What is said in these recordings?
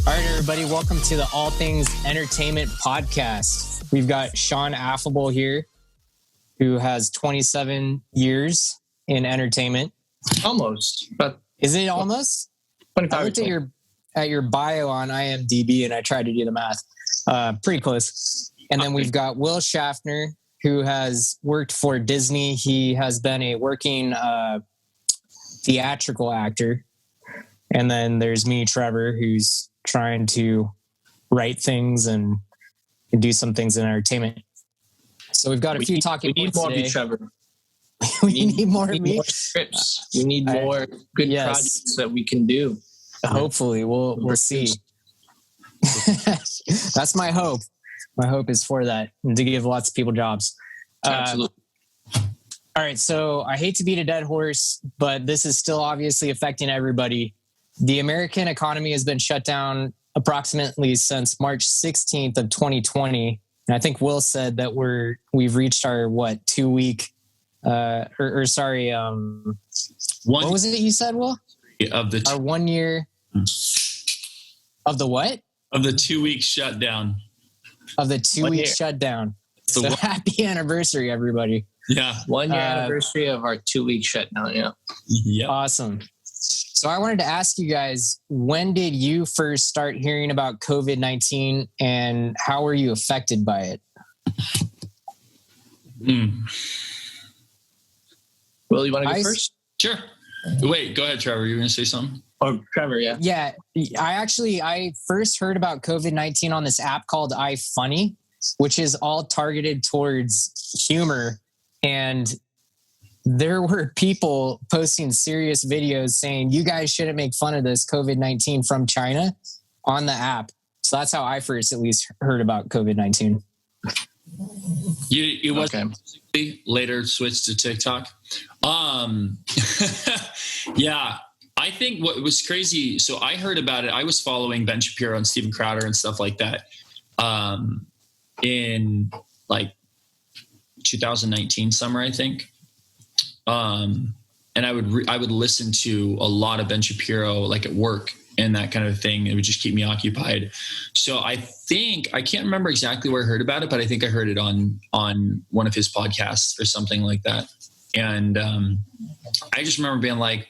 All right, everybody, welcome to the All Things Entertainment podcast. We've got Sean Afable here, who has 27 years in entertainment. Almost, but is it almost? 25. I looked at your bio on IMDb and I tried to do the math. Pretty close. And then we've got Will Shaffner, who has worked for Disney. He has been a working theatrical actor. And then there's me, Trevor, who's trying to write things and do some things in entertainment. So we've got a few talking points today. We need more of you, Trevor. we need more of me. More scripts. We need more good projects that we can do. Hopefully, we'll see. That's my hope. My hope is for that, and to give lots of people jobs. Absolutely. All right, so I hate to beat a dead horse, but this is still obviously affecting everybody. The American economy has been shut down approximately since March 16th of 2020. And I think Will said that we've reached our 2 week what was it you said, Will? Our 1 year of the what? Of the 2 week shutdown. Of the 2 week shutdown. So happy anniversary, everybody. Yeah. 1 year anniversary of our 2 week shutdown. Yeah. Yep. Awesome. So I wanted to ask you guys, when did you first start hearing about COVID-19 and how were you affected by it? Will, you want to go first? Sure. Wait, go ahead, Trevor. You were going to say something? Oh, Trevor, yeah. Yeah. I first heard about COVID-19 on this app called iFunny, which is all targeted towards humor. And there were people posting serious videos saying, you guys shouldn't make fun of this COVID-19 from China on the app. So that's how I first at least heard about COVID-19. You wasn't later switched to TikTok. Yeah, I think what was crazy. So I heard about it. I was following Ben Shapiro and Steven Crowder and stuff like that in like 2019 summer, I think. And I would listen to a lot of Ben Shapiro, like at work and that kind of thing. It would just keep me occupied. So I can't remember exactly where I heard about it, but I think I heard it on one of his podcasts or something like that. And I just remember being like,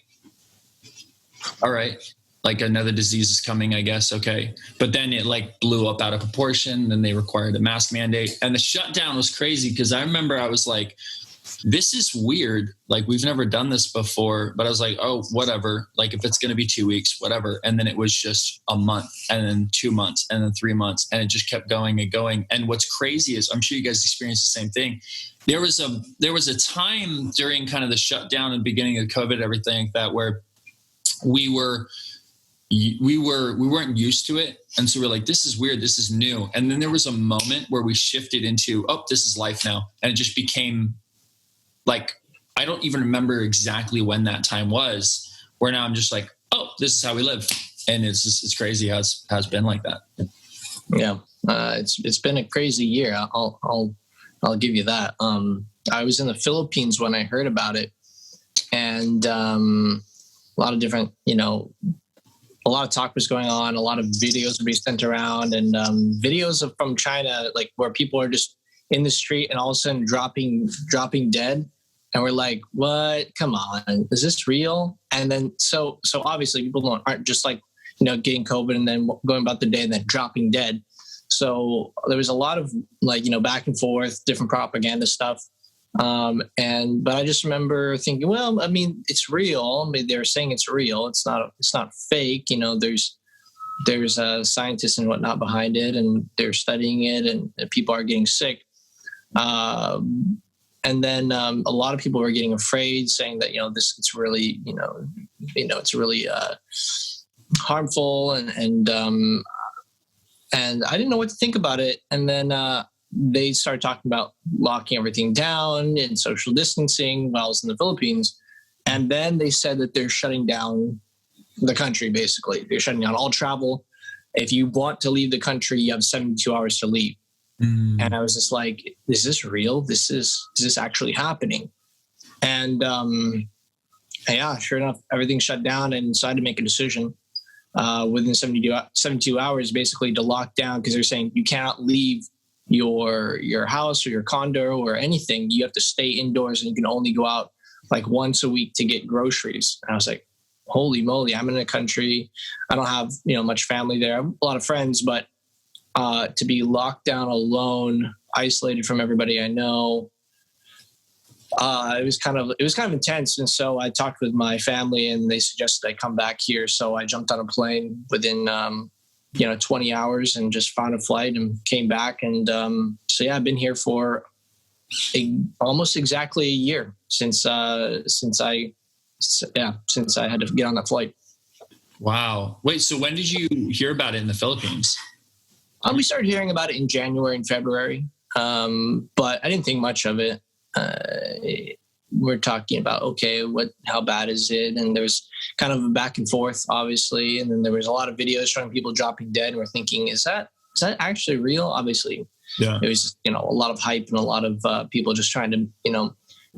all right, like another disease is coming, I guess. Okay. But then it like blew up out of proportion. Then they required a mask mandate, and the shutdown was crazy. Cause I remember I was like, this is weird. Like we've never done this before, but I was like, oh, whatever. Like if it's going to be 2 weeks, whatever. And then it was just a month and then 2 months and then 3 months. And it just kept going and going. And what's crazy is I'm sure you guys experienced the same thing. There was a time during kind of the shutdown and beginning of COVID, everything like that, where we weren't used to it. And so we're like, this is weird. This is new. And then there was a moment where we shifted into, oh, this is life now. And it just became like, I don't even remember exactly when that time was, where now I'm just like, oh, this is how we live. And it's crazy how it's been like that. Yeah. It's been a crazy year. I'll give you that. I was in the Philippines when I heard about it, and a lot of different, a lot of talk was going on. A lot of videos would be sent around, and videos from China, like where people are just in the street and all of a sudden dropping dead. And we're like, what? Come on. Is this real? And then, so obviously people aren't just like, getting COVID and then going about the day and then dropping dead. So there was a lot of like, back and forth, different propaganda stuff. But I just remember thinking, well, I mean, it's real. I mean, they're saying it's real. It's not fake. There's scientists and whatnot behind it, and they're studying it, and people are getting sick. And then a lot of people were getting afraid, saying that it's really it's really harmful, and I didn't know what to think about it. And then they started talking about locking everything down and social distancing while I was in the Philippines. And then they said that they're shutting down the country. Basically, they're shutting down all travel. If you want to leave the country, you have 72 hours to leave. And I was just like, is this real? Is this actually happening? And yeah, sure enough, everything shut down, and so I had to make a decision. within 72 hours, basically to lock down, because they're saying you cannot leave your house or your condo or anything. You have to stay indoors, and you can only go out like once a week to get groceries. And I was like, holy moly, I'm in a country. I don't have, much family there. I have a lot of friends, but to be locked down alone, isolated from everybody I know, it was kind of intense. And so I talked with my family, and they suggested I come back here. So I jumped on a plane within 20 hours and just found a flight and came back. And so yeah, I've been here for almost exactly a year since I had to get on that flight. Wow. Wait, so when did you hear about it in the Philippines? We started hearing about it in January and February, but I didn't think much of it. We're talking about, okay, how bad is it? And there's kind of a back and forth, obviously. And then there was a lot of videos showing people dropping dead, and we're thinking, is that actually real? Obviously, yeah. It was, a lot of hype and a lot of people just trying to,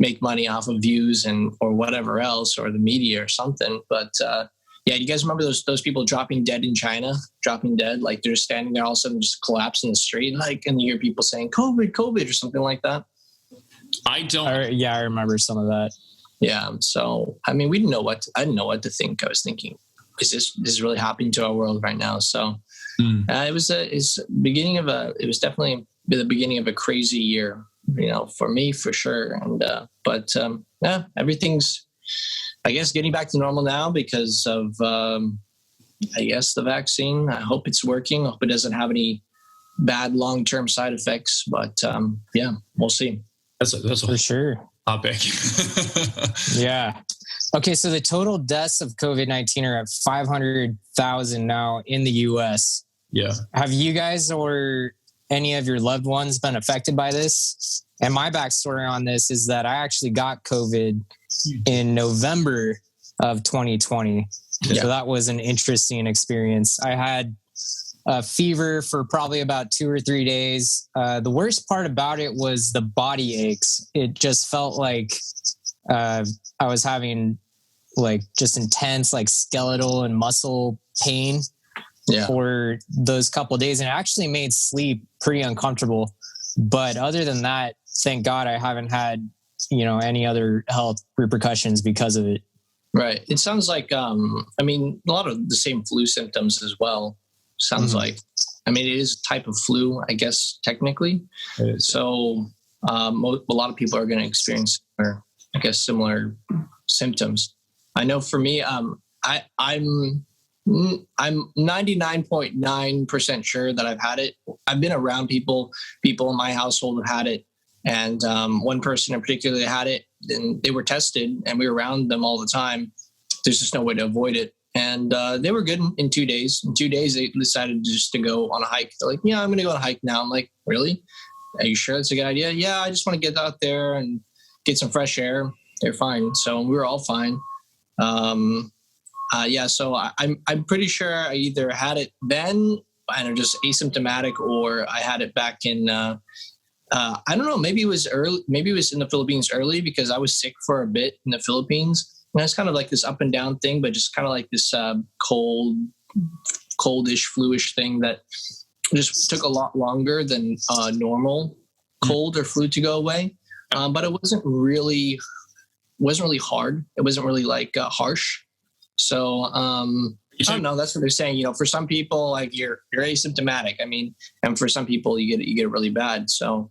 make money off of views or whatever else, or the media or something. But yeah, you guys remember those people dropping dead in China, like they're standing there all of a sudden just collapse in the street, and you hear people saying COVID or something like that. I don't. I remember some of that. Yeah. So, I mean, I didn't know what to think. I was thinking, is this really happening to our world right now? So it was definitely the beginning of a crazy year, for me, for sure. And, but everything's, I guess, getting back to normal now because of, I guess, the vaccine. I hope it's working. I hope it doesn't have any bad long-term side effects, but yeah, we'll see. That's a for sure topic. Yeah. Okay. So the total deaths of COVID-19 are at 500,000 now in the US. Yeah. Have you guys or any of your loved ones been affected by this? And my backstory on this is that I actually got COVID in November of 2020. Yeah. So that was an interesting experience. I had a fever for probably about 2 or 3 days. The worst part about it was the body aches. It just felt like I was having like just intense like skeletal and muscle pain for those couple of days. And it actually made sleep pretty uncomfortable. But other than that, thank God I haven't had, any other health repercussions because of it. Right. It sounds like, a lot of the same flu symptoms as well. Sounds like, it is a type of flu, I guess, technically. So a lot of people are going to experience, similar symptoms. I know for me, I'm 99.9% sure that I've had it. I've been around people in my household have had it. And one person in particular had it, and they were tested, and we were around them all the time. There's just no way to avoid it. And they were good in 2 days. In 2 days, they decided just to go on a hike. They're like, yeah, I'm going to go on a hike now. I'm like, really? Are you sure that's a good idea? Yeah, I just want to get out there and get some fresh air. They're fine. So we were all fine. So I'm pretty sure I either had it then and are just asymptomatic, or I had it back in, I don't know, maybe it was early. Maybe it was in the Philippines early because I was sick for a bit in the Philippines. And it's kind of like this up and down thing, but just kind of like this coldish, fluish thing that just took a lot longer than normal cold or flu to go away. But it wasn't really hard. It wasn't really like harsh. So I don't know. That's what they're saying. For some people, like you're asymptomatic. And for some people, you get it really bad. So,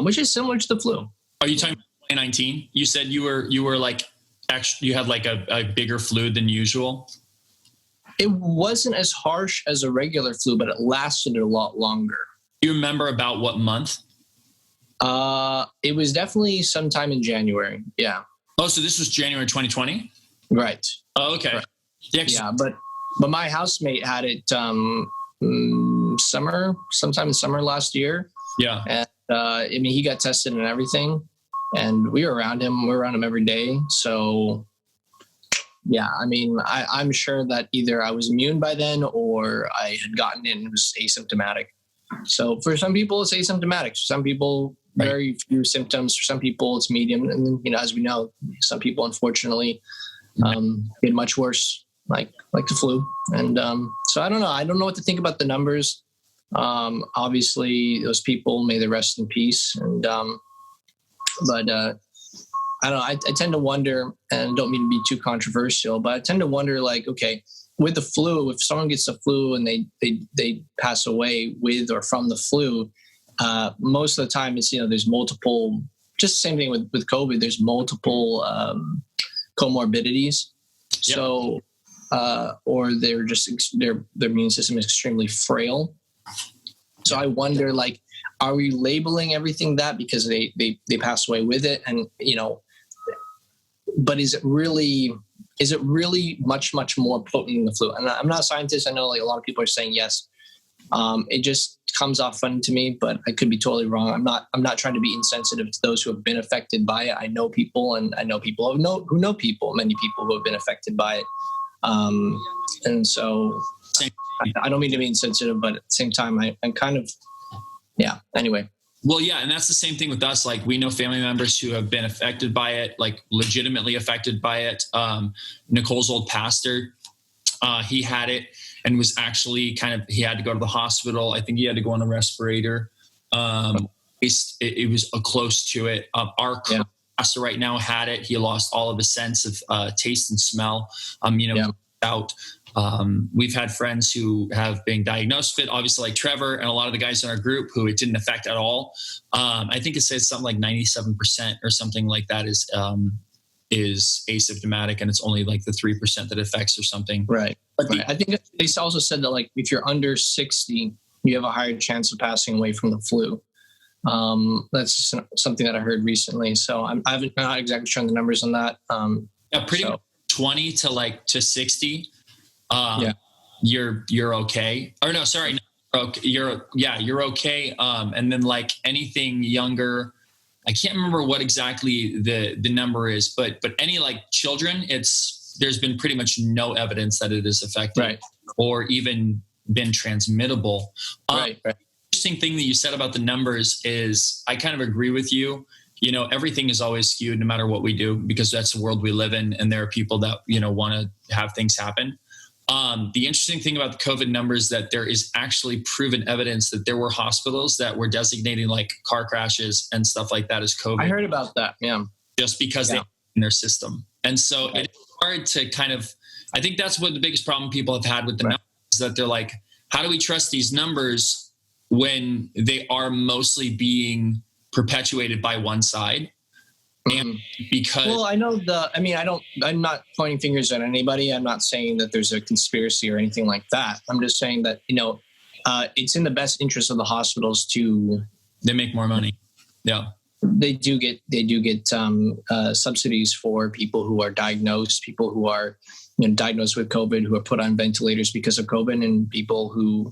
which is similar to the flu. Are you talking about 2019? You said you were like. Actually, you had like a bigger flu than usual? It wasn't as harsh as a regular flu, but it lasted a lot longer. Do you remember about what month? It was definitely sometime in January. Yeah. Oh, so this was January 2020? Right. Oh, okay. Right. Yeah, but my housemate had it sometime in summer last year. Yeah. And he got tested and everything. And we were around him. We were around him every day. So, yeah, I'm sure that either I was immune by then or I had gotten it and was asymptomatic. So for some people, it's asymptomatic. For some people, very few symptoms. For some people, it's medium. And then, as we know, some people, unfortunately, get much worse. like the flu. And so I don't know. I don't know what to think about the numbers. Obviously, those people, may they rest in peace. And but I don't know. I tend to wonder, and don't mean to be too controversial, but I tend to wonder, like, okay, with the flu, if someone gets the flu and they pass away with or from the flu, most of the time it's, there's multiple, just the same thing with COVID, there's multiple comorbidities. Yep. So, or they're just, their immune system is extremely frail. So I wonder, like, are we labeling everything that because they pass away with it? And, but is it really much, much more potent than the flu? And I'm not a scientist. I know, like, a lot of people are saying yes. It just comes off funny to me, but I could be totally wrong. I'm not trying to be insensitive to those who have been affected by it. I know people, and I know people who know people, many people who have been affected by it. And so I don't mean to be insensitive, but at the same time, I'm kind of, yeah, anyway. Well, yeah. And that's the same thing with us. Like, we know family members who have been affected by it, like legitimately affected by it. Nicole's old pastor, he had it and was actually he had to go to the hospital. I think he had to go on a respirator. It was close to it. Our pastor right now had it. He lost all of his sense of taste and smell. Out. We've had friends who have been diagnosed with it, obviously, like Trevor and a lot of the guys in our group who it didn't affect at all. I think it says something like 97% or something like that is asymptomatic, and it's only like the 3% that affects or something. Right. But I think they also said that, like, if you're under 60, you have a higher chance of passing away from the flu. That's something that I heard recently. So I'm not exactly sure on the numbers on that. Pretty much 20 to 60. You're okay. Or no, sorry. You're okay. And then, like, anything younger, I can't remember what exactly the number is, but any, like, children, there's been pretty much no evidence that it is effective or even been transmittable. Right. Interesting thing that you said about the numbers is I kind of agree with you. Everything is always skewed no matter what we do, because that's the world we live in. And there are people that, want to have things happen. The interesting thing about the COVID numbers that there is actually proven evidence that there were hospitals that were designating, like, car crashes and stuff like that as COVID. I heard about that. Yeah. Just because they in their system. And so it's hard to I think that's what the biggest problem people have had with the numbers is that they're like, how do we trust these numbers when they are mostly being perpetuated by one side? And because I'm not pointing fingers at anybody. I'm not saying that there's a conspiracy or anything like that. I'm just saying that, it's in the best interest of the hospitals they make more money. Yeah. They do get subsidies for people who are diagnosed, people who are diagnosed with COVID, who are put on ventilators because of COVID, and people who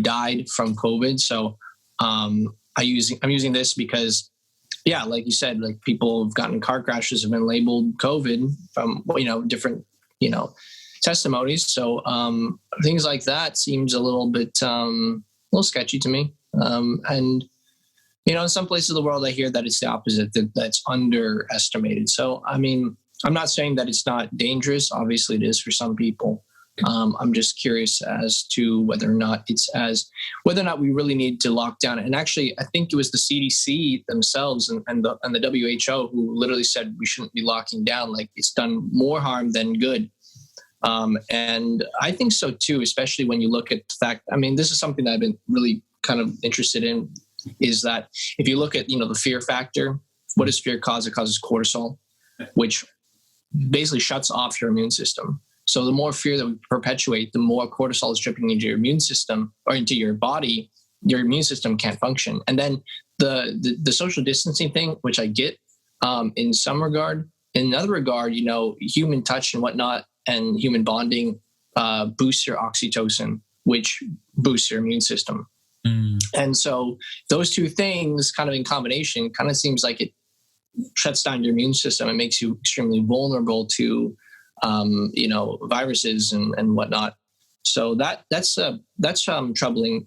died from COVID. So I'm using this because, like you said, like, people have gotten car crashes have been labeled COVID from different testimonies. So things like that seems a little bit a little sketchy to me. And in some places of the world, I hear that it's the opposite, that's underestimated. So I mean, I'm not saying that it's not dangerous. Obviously, it is for some people. I'm just curious as to whether or not we really need to lock down. And actually, I think it was the CDC themselves and the WHO who literally said we shouldn't be locking down. Like, it's done more harm than good. And I think so too, especially when you look at the fact, I mean, this is something that I've been really kind of interested in, is that if you look at, the fear factor, what does fear cause? It causes cortisol, which basically shuts off your immune system. So the more fear that we perpetuate, the more cortisol is dripping into your immune system or into your body, your immune system can't function. And then the social distancing thing, which I get in some regard. In another regard, human touch and whatnot and human bonding boosts your oxytocin, which boosts your immune system. And so those two things kind of in combination kind of seems like it shuts down your immune system and makes you extremely vulnerable to viruses and whatnot. So that's a troubling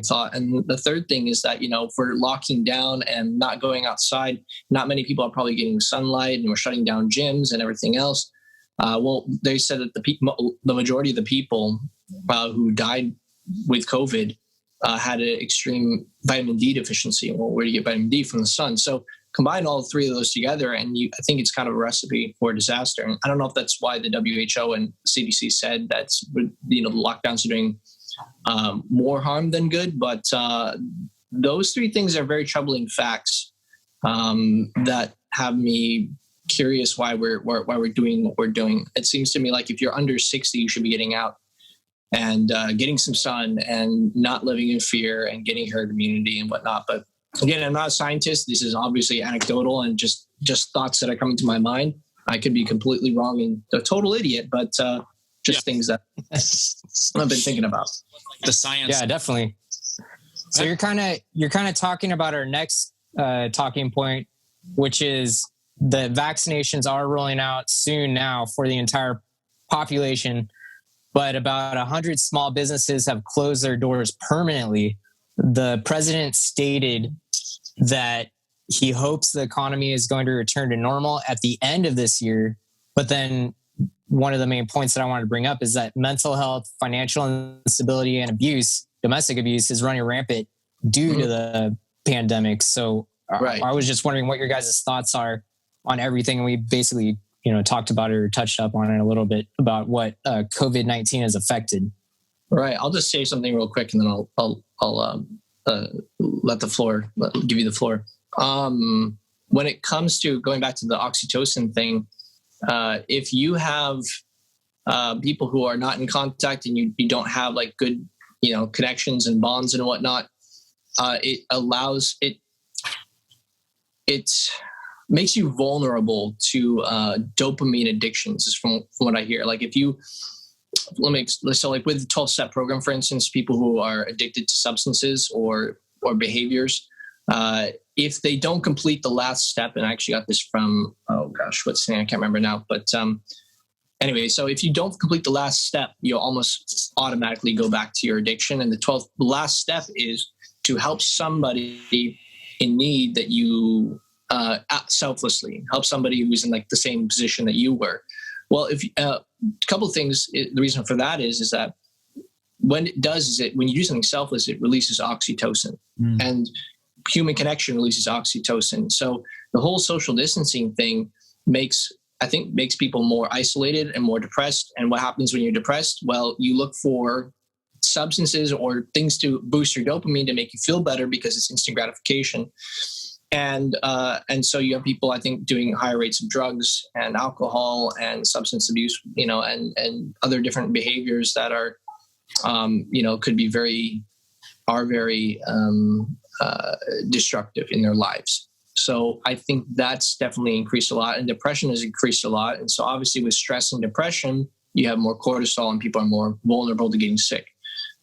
thought. And the third thing is that, if we're locking down and not going outside, not many people are probably getting sunlight, and we're shutting down gyms and everything else. Well, they said that the majority of the people who died with COVID had an extreme vitamin D deficiency. Well, where do you get vitamin D? From the sun. So combine all three of those together, and I think it's kind of a recipe for disaster. And I don't know if that's why the WHO and CDC said that's, the lockdowns are doing more harm than good. But those three things are very troubling facts that have me curious why we're doing what we're doing. It seems to me like if you're under 60, you should be getting out and getting some sun and not living in fear and getting herd immunity and whatnot. But again, I'm not a scientist. This is obviously anecdotal and just thoughts that are coming to my mind. I could be completely wrong and a total idiot, but things that I've been thinking about. The science. Yeah, definitely. So you're kind of talking about our next talking point, which is the vaccinations are rolling out soon now for the entire population, but about 100 small businesses have closed their doors permanently. The president stated that he hopes the economy is going to return to normal at the end of this year. But then one of the main points that I wanted to bring up is that mental health, financial instability, and abuse, domestic abuse, is running rampant due to the pandemic. So I was just wondering what your guys' thoughts are on everything. We basically, talked about it or touched up on it a little bit about what COVID-19 has affected. Right. I'll just say something real quick, and then I'll give you the floor. When it comes to going back to the oxytocin thing, if you have people who are not in contact and you don't have like good, connections and bonds and whatnot, it makes you vulnerable to dopamine addictions, is from what I hear. Like if you, so like with the 12-step program, for instance, people who are addicted to substances or behaviors, if they don't complete the last step, and I actually got this from, what's the name? I can't remember now. But anyway, so if you don't complete the last step, you'll almost automatically go back to your addiction. And the last step is to help somebody in need that you selflessly help somebody who's in like the same position that you were. Well, if a couple of things, the reason for that is that when it does is when you do something selfless, it releases oxytocin, and human connection releases oxytocin. So the whole social distancing thing makes people more isolated and more depressed. And what happens when you're depressed? Well, you look for substances or things to boost your dopamine to make you feel better because it's instant gratification. And so you have people, I think, doing higher rates of drugs and alcohol and substance abuse, and other different behaviors that are, could be very destructive in their lives. So I think that's definitely increased a lot, and depression has increased a lot. And so obviously with stress and depression, you have more cortisol and people are more vulnerable to getting sick.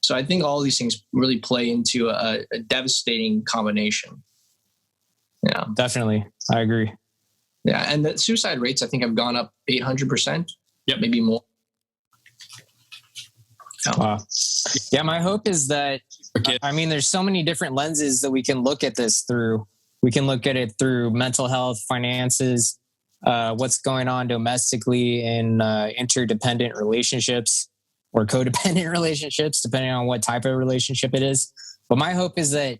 So I think all of these things really play into a devastating combination. Yeah, definitely. I agree. Yeah. And the suicide rates, I think, have gone up 800%. Yep. Maybe more. Oh. Wow. Yeah. My hope is that, there's so many different lenses that we can look at this through. We can look at it through mental health, finances, what's going on domestically in interdependent relationships or codependent relationships, depending on what type of relationship it is. But my hope is that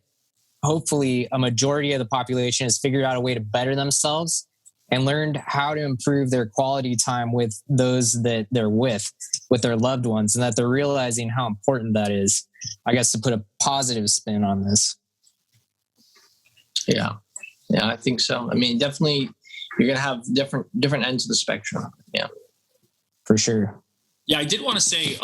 hopefully a majority of the population has figured out a way to better themselves and learned how to improve their quality time with those that they're with their loved ones, and that they're realizing how important that is, I guess, to put a positive spin on this. Yeah, I think so. Definitely you're going to have different ends of the spectrum. Yeah, for sure. Yeah, I did want to say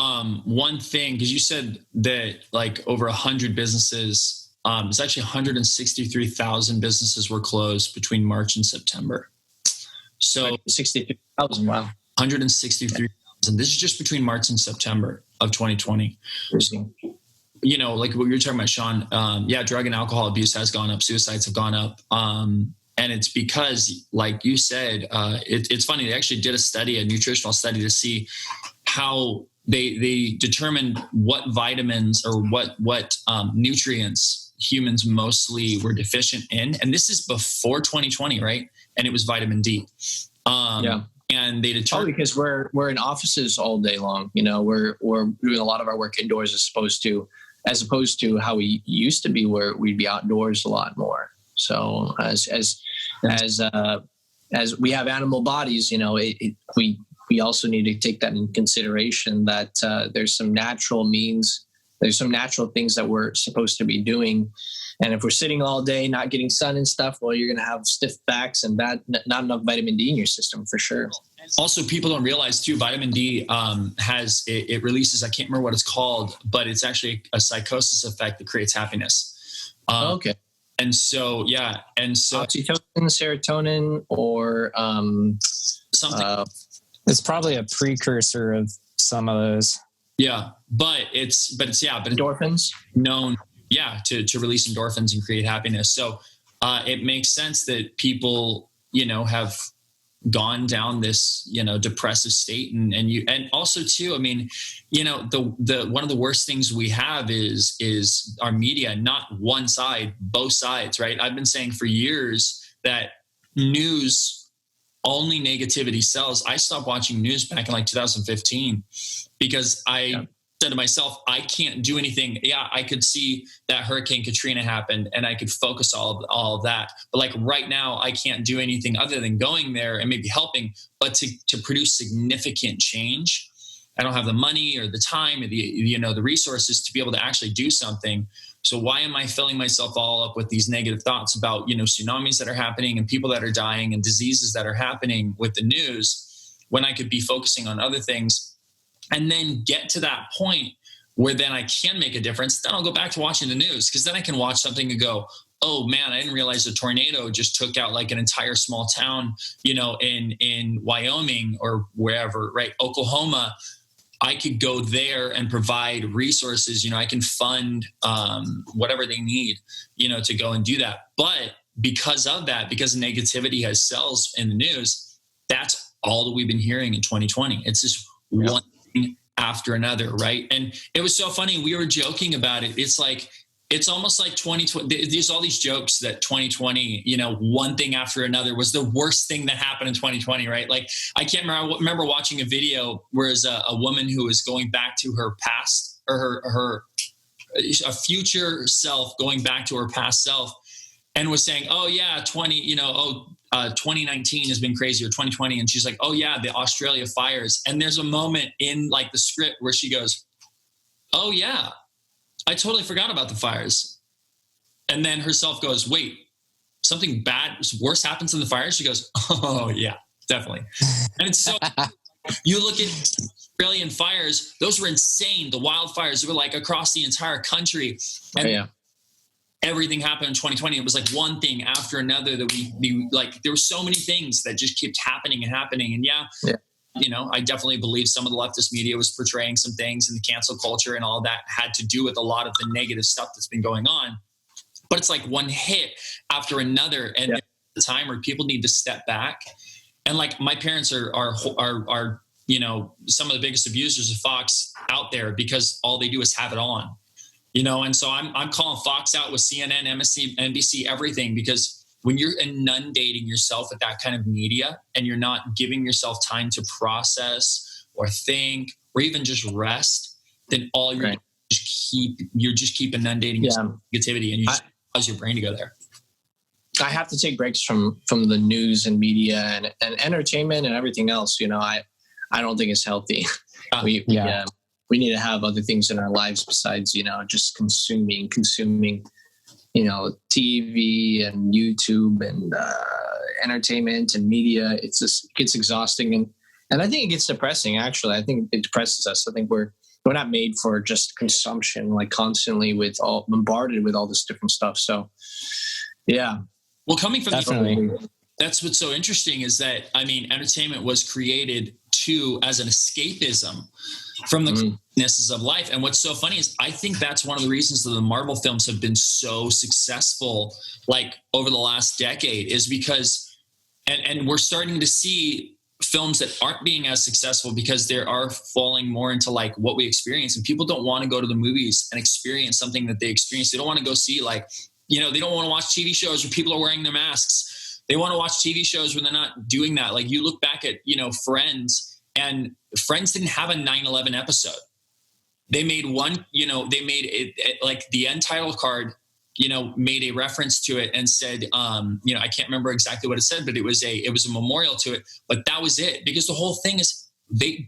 one thing, because you said that like over 100 businesses, it's actually 163,000 businesses were closed between March and September. So 63,000, wow. 163,000. This is just between March and September of 2020. So, like what you were talking about, Sean, drug and alcohol abuse has gone up. Suicides have gone up. And it's because, like you said, it's funny. They actually did a nutritional study to see how they determined what vitamins or what nutrients humans mostly were deficient in. And this is before 2020, right? And it was vitamin D. and they Oh, determine because we're in offices all day long. You know, we're doing a lot of our work indoors as opposed to how we used to be, where we'd be outdoors a lot more. So as we have animal bodies, you know, we also need to take that in consideration, that there's some natural things that we're supposed to be doing. And if we're sitting all day, not getting sun and stuff, well, you're going to have stiff backs and not enough vitamin D in your system for sure. Also, people don't realize too, vitamin D it releases, I can't remember what it's called, but it's actually a psychosis effect that creates happiness. Okay. And so, yeah. And so Oxytocin, serotonin, or something. It's probably a precursor of some of those. Yeah. But endorphins known, to release endorphins and create happiness. So it makes sense that people, you know, have gone down this, you know, depressive state, and also too, I mean, you know, the one of the worst things we have is our media, not one side, both sides, right? I've been saying for years that news, only negativity sells. I stopped watching news back in like 2015 because I said to myself, I can't do anything. Yeah, I could see that Hurricane Katrina happened and I could focus all of that. But like right now, I can't do anything other than going there and maybe helping, but to produce significant change, I don't have the money or the time or the resources to be able to actually do something. So why am I filling myself all up with these negative thoughts about, you know, tsunamis that are happening and people that are dying and diseases that are happening with the news, when I could be focusing on other things? And then get to that point where then I can make a difference. Then I'll go back to watching the news, because then I can watch something and go, oh man, I didn't realize a tornado just took out like an entire small town, you know, in Wyoming or wherever, right? Oklahoma. I could go there and provide resources. You know, I can fund whatever they need, you know, to go and do that. But because of that, because negativity has sells in the news, that's all that we've been hearing in 2020. It's just one after another, right? And it was so funny. We were joking about it. It's like, it's almost like 2020. There's all these jokes that 2020, you know, one thing after another was the worst thing that happened in 2020, right? Like, I can't remember. I remember watching a video where it's a woman who was going back to her past, or a future self going back to her past self, and was saying, oh yeah, 2019 has been crazy, or 2020. And she's like, oh yeah, the Australia fires. And there's a moment in like the script where she goes, oh yeah, I totally forgot about the fires. And then herself goes, wait, something bad, worse happens in the fires? She goes, oh yeah, definitely. And it's so, you look at Australian fires, those were insane. The wildfires were like across the entire country. And everything happened in 2020. It was like one thing after another that we like, there were so many things that just kept happening and happening. And you know, I definitely believe some of the leftist media was portraying some things, and the cancel culture and all that had to do with a lot of the negative stuff that's been going on. But it's like one hit after another. And there's a time where people need to step back. And like, my parents are, you know, some of the biggest abusers of Fox out there, because all they do is have it on. You know, and so I'm calling Fox out with CNN, MSC, NBC, everything, because when you're inundating yourself with that kind of media and you're not giving yourself time to process or think or even just rest, then all you're just keep inundating yourself with negativity, and you just cause your brain to go there. I have to take breaks from the news and media and entertainment and everything else. You know, I don't think it's healthy. We need to have other things in our lives besides, you know, just consuming, you know, TV and YouTube and entertainment and media. It gets exhausting. And I think it gets depressing, actually. I think it depresses us. I think we're not made for just consumption, like constantly bombarded with all this different stuff. So, yeah. Well, coming from that's what's so interesting is that, I mean, entertainment was created as an escapism from the craziness of life. And what's so funny is I think that's one of the reasons that the Marvel films have been so successful, like over the last decade, is because, and we're starting to see films that aren't being as successful because they are falling more into like what we experience. And people don't want to go to the movies and experience something that they experience. They don't want to go see, like, you know, they don't want to watch TV shows where people are wearing their masks. They want to watch TV shows when they're not doing that. Like you look back at, Friends, and Friends didn't have a 9/11 episode. They made one, they made it like the end title card, made a reference to it and said, I can't remember exactly what it said, but it was a memorial to it. But that was it, because the whole thing is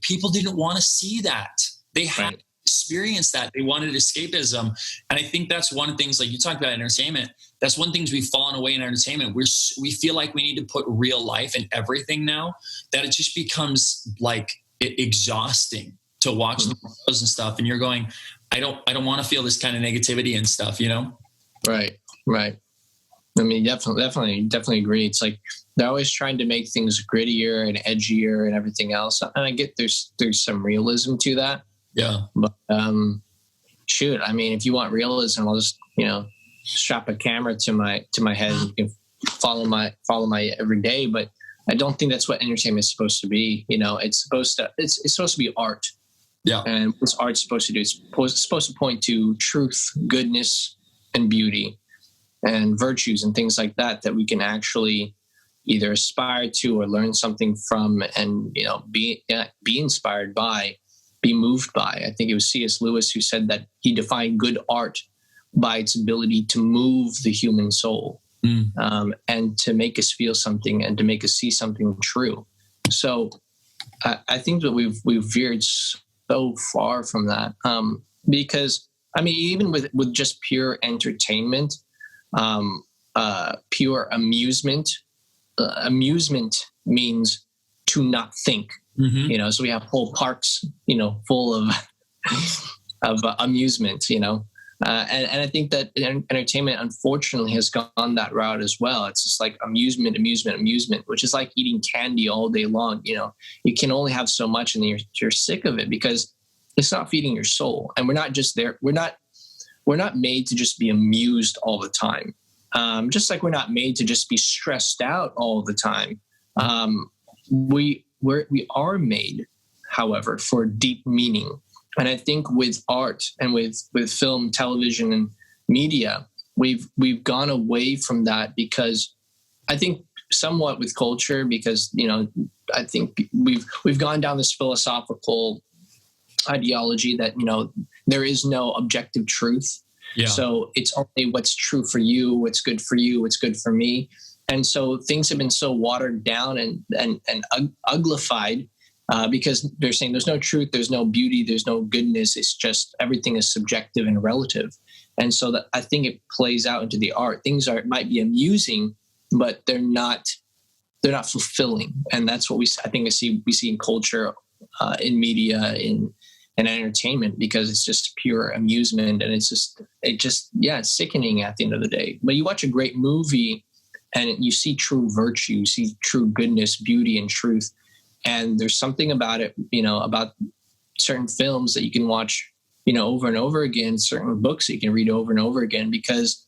people didn't want to see that. They had experienced that. They wanted escapism. And I think that's one of the things, like you talked about entertainment. That's one of the things we've fallen away in entertainment. We feel like we need to put real life in everything now, that it just becomes like exhausting to watch the shows and stuff. And you're going, I don't want to feel this kind of negativity and stuff, Right. I mean, definitely agree. It's like they're always trying to make things grittier and edgier and everything else. And I get there's some realism to that. Yeah. But shoot, I mean, if you want realism, I'll just strap a camera to my head and you can follow my everyday. But I don't think that's what entertainment is supposed to be. It's supposed to be art. Yeah. And what's art supposed to do? It's supposed to point to truth, goodness, and beauty, and virtues and things like that we can actually either aspire to or learn something from, and be inspired by, be moved by. I think it was C.S. Lewis who said that he defined good art by its ability to move the human soul, and to make us feel something and to make us see something true. So I think that we've veered so far from that, because I mean, even with just pure entertainment, pure amusement. Amusement means to not think. So we have whole parks, full of amusement. And I think that entertainment, unfortunately, has gone that route as well. It's just like amusement, which is like eating candy all day long. You can only have so much, and then you're sick of it because it's not feeding your soul. And we're not just there. We're not made to just be amused all the time. Just like we're not made to just be stressed out all the time. We are made, however, for deep meaning. And I think with art and with film, television, and media, we've gone away from that, because I think somewhat with culture, because I think we've gone down this philosophical ideology that there is no objective truth. Yeah. So it's only what's true for you, what's good for you, what's good for me. And so things have been so watered down and uglified, because they're saying there's no truth, there's no beauty, there's no goodness. It's just everything is subjective and relative. And so that I think it plays out into the art. Things might be amusing, but they're not fulfilling. And that's what we see in culture, in media, in entertainment, because it's just pure amusement, and it's sickening at the end of the day. But you watch a great movie and you see true virtue, you see true goodness, beauty, and truth. And there's something about it, about certain films that you can watch, over and over again, certain books that you can read over and over again, because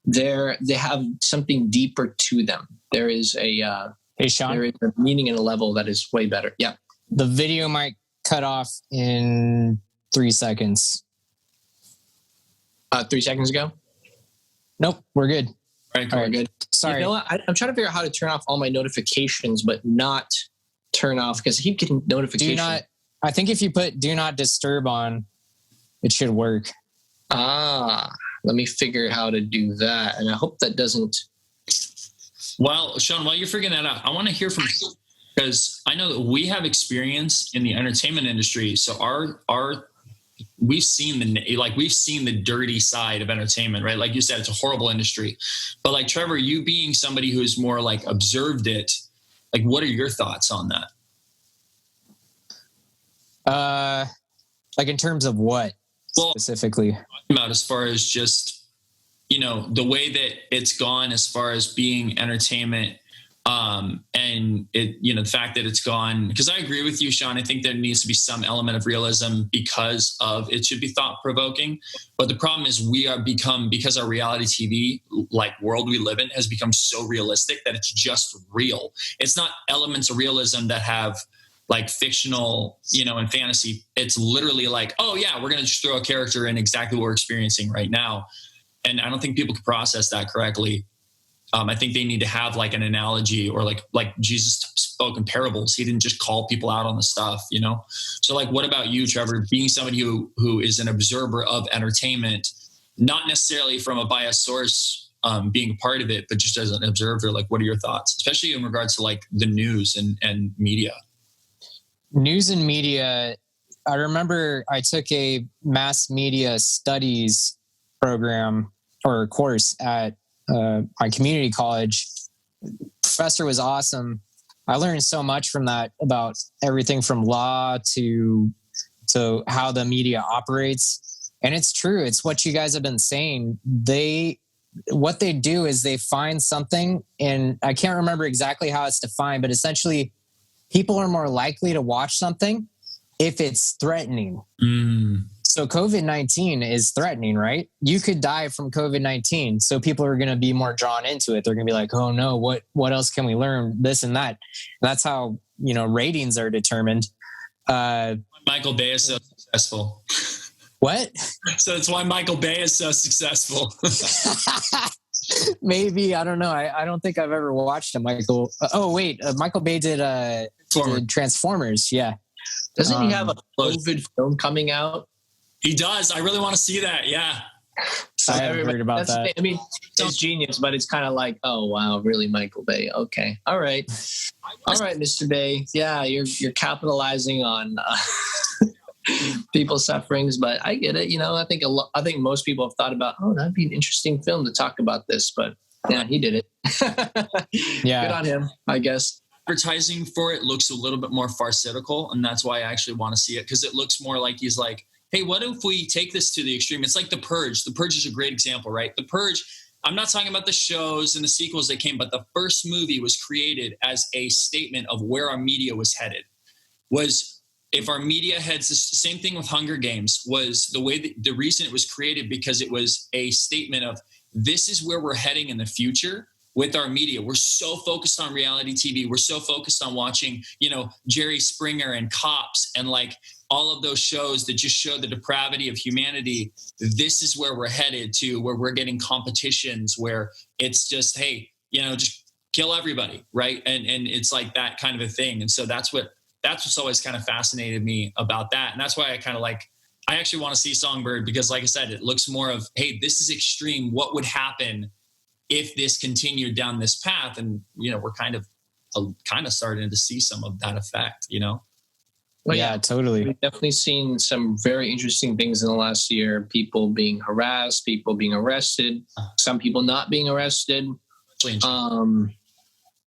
they have something deeper to them. There is a Hey, Sean. There is a meaning and a level that is way better. Yeah. The video might cut off in 3 seconds. 3 seconds ago? Nope, we're good. All right, cool. All right, good. Sorry. You know what? I'm trying to figure out how to turn off all my notifications, but not turn off, because I keep getting notifications. I think if you put do not disturb on, it should work. Let me figure how to do that. And I hope that doesn't. Well, Sean, while you're figuring that out, I want to hear from you, because I know that we have experience in the entertainment industry. So we've seen the dirty side of entertainment, right? Like you said, it's a horrible industry. But like Trevor, you being somebody who's more like observed it, like what are your thoughts on that? Like in terms of what specifically? About as far as just, the way that it's gone as far as being entertainment, and it, the fact that it's gone, because I agree with you, Sean. I think there needs to be some element of realism, because it should be thought provoking. But the problem is because our reality TV like world we live in has become so realistic that it's just real. It's not elements of realism that have like fictional, and fantasy. It's literally like, oh yeah, we're going to just throw a character in exactly what we're experiencing right now. And I don't think people can process that correctly. I think they need to have like an analogy, or like Jesus spoke in parables. He didn't just call people out on the stuff, you know? So like, what about you, Trevor, being somebody who is an observer of entertainment, not necessarily from a biased source, being a part of it, but just as an observer, like, what are your thoughts, especially in regards to like the news and media? News and media. I remember I took a mass media studies program or course at my community college. Professor was awesome. I learned so much from that about everything from law to how the media operates. And it's true. It's what you guys have been saying. What they do is they find something, and I can't remember exactly how it's defined, but essentially people are more likely to watch something if it's threatening. So COVID-19 is threatening, right? You could die from COVID-19. So people are going to be more drawn into it. They're going to be like, oh no, what else can we learn? This and that. That's how, ratings are determined. Michael Bay is so successful. What? So that's why Michael Bay is so successful. Maybe. I don't know. I don't think I've ever watched a Michael. Michael Bay did Transformers. Yeah. Doesn't he have a COVID film coming out? He does. I really want to see that. Yeah. I haven't heard about that. I mean, it's genius, but it's kind of like, oh wow, really, Michael Bay? Okay, all right, Mr. Bay. Yeah, you're capitalizing on people's sufferings, but I get it. I think most people have thought about, oh, that'd be an interesting film to talk about this, but yeah, he did it. Yeah, good on him, I guess. Advertising for it looks a little bit more farcical, and that's why I actually want to see it, because it looks more like he's like, hey, what if we take this to the extreme? It's like The Purge. The Purge is a great example, right? The Purge, I'm not talking about the shows and the sequels that came, but the first movie was created as a statement of where our media was headed. If our media heads, the same thing with Hunger Games, was the reason it was created, because it was a statement of, this is where we're heading in the future with our media. We're so focused on reality TV. We're so focused on watching, Jerry Springer and Cops and like all of those shows that just show the depravity of humanity. This is where we're headed to, where we're getting competitions where it's just, hey, just kill everybody, right? And it's like that kind of a thing. And so that's what's always kind of fascinated me about that. And that's why I actually want to see Songbird, because like I said, it looks more of, hey, this is extreme. What would happen if this continued down this path? And, we're kind of starting to see some of that effect, Well, yeah, totally. We've definitely seen some very interesting things in the last year. People being harassed, people being arrested, some people not being arrested.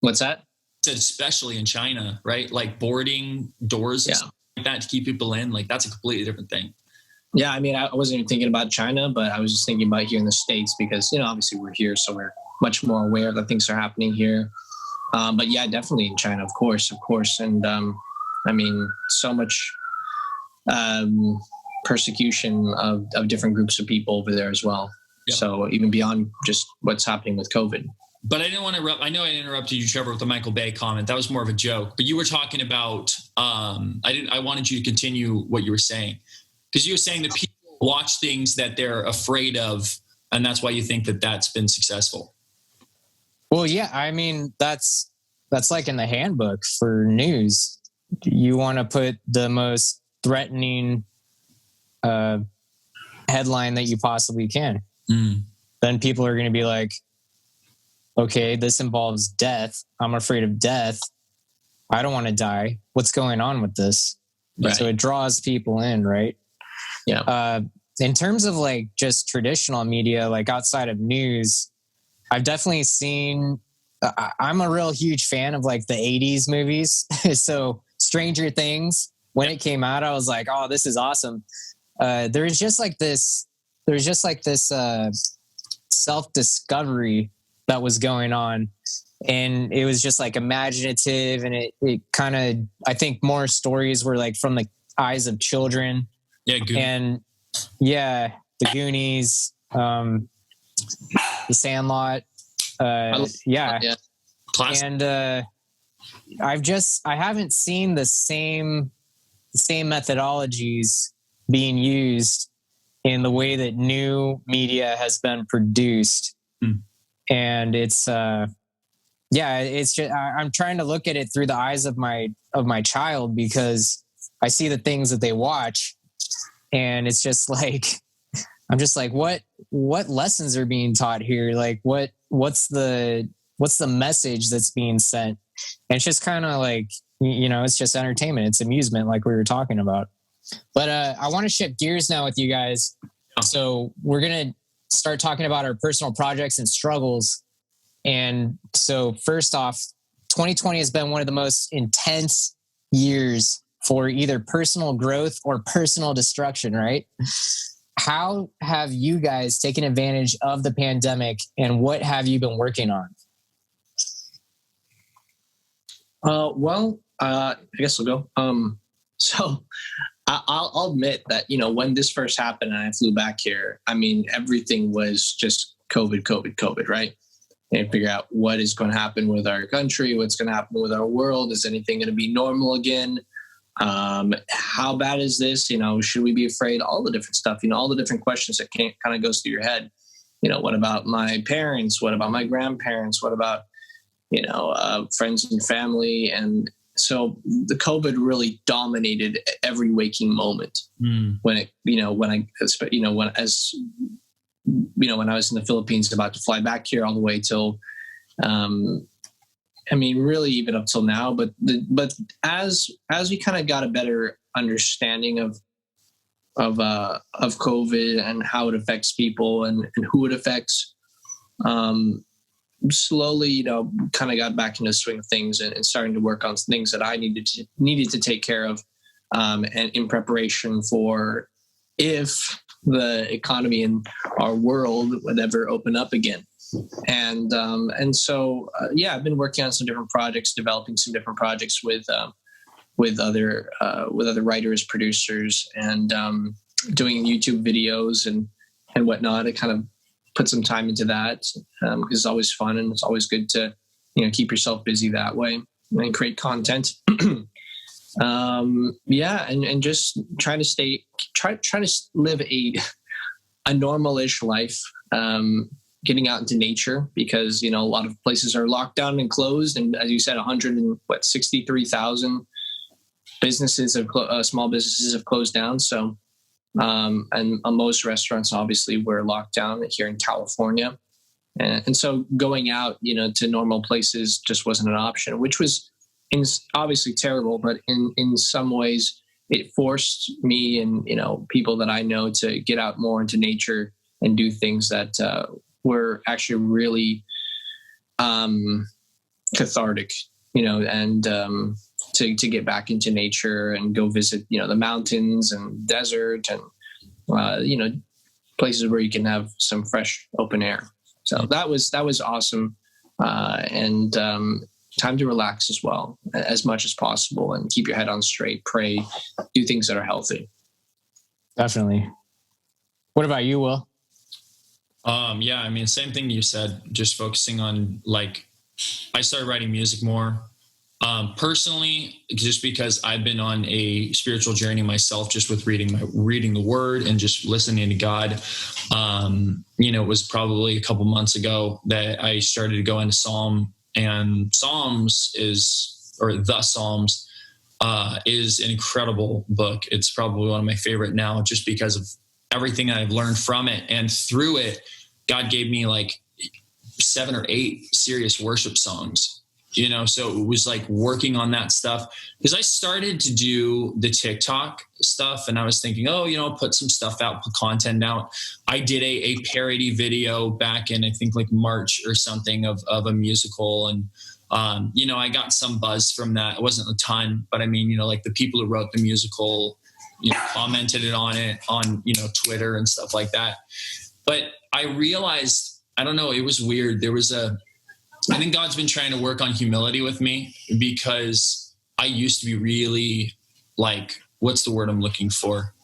What's that? Especially in China, right? Like boarding doors and stuff like that to keep people in. Like, that's a completely different thing. Yeah, I mean, I wasn't even thinking about China, but I was just thinking about here in the States, because, obviously we're here, so we're much more aware that things are happening here. But yeah, definitely in China, of course. And I mean, so much persecution of different groups of people over there as well. Yeah. So even beyond just what's happening with COVID. But I didn't want to interrupt. I know I interrupted you, Trevor, with the Michael Bay comment. That was more of a joke. But you were talking about, I wanted you to continue what you were saying. Because you were saying that people watch things that they're afraid of, and that's why you think that that's been successful. Well, yeah, I mean, that's like in the handbook for news. You want to put the most threatening headline that you possibly can. Then people are going to be like, okay, this involves death. I'm afraid of death. I don't want to die. What's going on with this? Right. So it draws people in, right? Yeah. In terms of like just traditional media, like outside of news, I've definitely seen, I'm a real huge fan of like the 80s movies. So Stranger Things, when it came out, I was like, oh, this is awesome. There's just like this self-discovery that was going on. And it was just like imaginative. And it kind of, I think more stories were like from the eyes of children. Yeah. And yeah, the Goonies, the Sandlot. Yeah. Classic. And I haven't seen the same methodologies being used in the way that new media has been produced. And it's, it's just, I'm trying to look at it through the eyes of my child, because I see the things that they watch, and it's just like, I'm just like, what lessons are being taught here? Like what's the message that's being sent? And it's just kind of like, it's just entertainment. It's amusement, like we were talking about. But I want to shift gears now with you guys. So we're going to start talking about our personal projects and struggles. And so first off, 2020 has been one of the most intense years for either personal growth or personal destruction, right? How have you guys taken advantage of the pandemic, and what have you been working on? I guess I'll go. So I'll admit that, when this first happened and I flew back here, I mean, everything was just COVID, right? And figure out what is going to happen with our country, what's going to happen with our world. Is anything going to be normal again? How bad is this? Should we be afraid? All the different stuff, all the different questions that kind of goes through your head. What about my parents? What about my grandparents? What about, friends and family? And so the COVID really dominated every waking moment when I was in the Philippines, about to fly back here all the way till, really even up till now, but as we kind of got a better understanding of COVID and how it affects people and who it affects, slowly, kind of got back into the swing of things and starting to work on things that I needed to take care of, and in preparation for if the economy in our world would ever open up again. And so I've been working on some different projects, developing some different projects with other writers, producers, and doing YouTube videos and whatnot. I kind of put some time into that because it's always fun, and it's always good to keep yourself busy that way and create content. And just trying to live a normal-ish life. Getting out into nature, because a lot of places are locked down and closed, and as you said, 163,000 businesses small businesses have closed down. So, and most restaurants obviously were locked down here in California, and so going out, to normal places just wasn't an option, which was obviously terrible. But in some ways, it forced me and people that I know to get out more into nature and do things that were actually really cathartic, and to get back into nature and go visit, the mountains and desert and, places where you can have some fresh open air. So that was awesome. And time to relax as well, as much as possible, and keep your head on straight, pray, do things that are healthy. Definitely. What about you, Will? Same thing you said, just focusing on, I started writing music more, personally, just because I've been on a spiritual journey myself, just with reading the word and just listening to God. It was probably a couple months ago that I started to go into Psalms is an incredible book. It's probably one of my favorite now, just because of everything I've learned from it. And through it, God gave me 7 or 8 serious worship songs, so it was working on that stuff, because I started to do the TikTok stuff, and I was thinking, put some stuff out, put content out. I did a parody video back in, I think March or something of a musical. And, I got some buzz from that. It wasn't a ton, but the people who wrote the musical, commented on it on, Twitter and stuff like that. But I realized, I don't know, it was weird. I think God's been trying to work on humility with me, because I used to be really what's the word I'm looking for?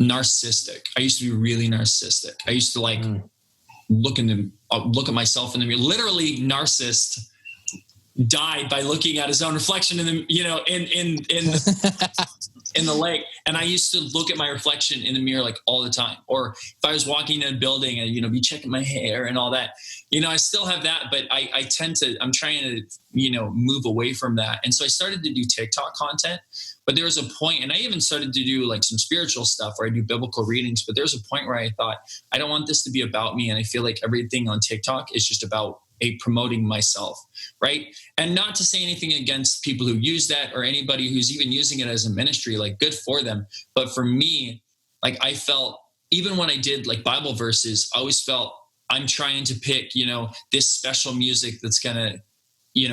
Narcissistic. I used to be really narcissistic. I used to look at myself in the mirror. Literally, narcissist died by looking at his own reflection in the, in the lake. And I used to look at my reflection in the mirror like all the time. Or if I was walking in a building and, be checking my hair and all that, I still have that, but I'm trying to, move away from that. And so I started to do TikTok content, but there was a point, and I even started to do like some spiritual stuff where I do biblical readings, but there's a point where I thought, I don't want this to be about me. And I feel like everything on TikTok is just about promoting myself, right? And not to say anything against people who use that or anybody who's even using it as a ministry, like good for them. But for me, like I felt, even when I did like Bible verses, I always felt I'm trying to pick, this special music that's going to,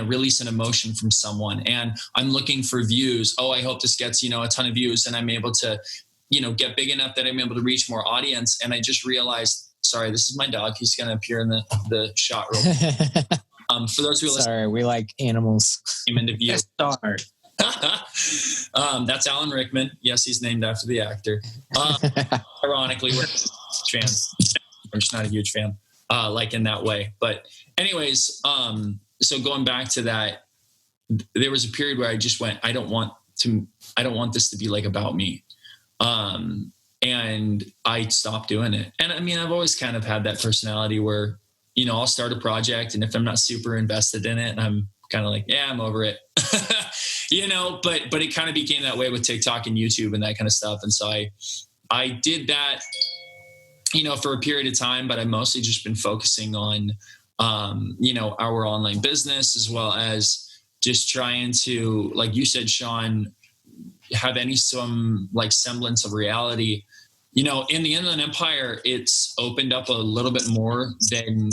release an emotion from someone. And I'm looking for views. Oh, I hope this gets, a ton of views and I'm able to, get big enough that I'm able to reach more audience. And I just realized, sorry, this is my dog. He's going to appear in the shot real quick. For those who are listening. Sorry, we like animals. Came into view. That's Alan Rickman. Yes, he's named after the actor. Ironically, we're fans. I'm just not a huge fan, like in that way. But anyways, so going back to that, there was a period where I just went, I don't want this to be like about me. And I stopped doing it. And I mean, I've always kind of had that personality where, I'll start a project and if I'm not super invested in it, I'm kind of like, yeah, I'm over it, but it kind of became that way with TikTok and YouTube and that kind of stuff. And so I did that, for a period of time, but I've mostly just been focusing on, our online business, as well as just trying to, like you said, Sean, have some like semblance of reality. In the Inland Empire, it's opened up a little bit more than,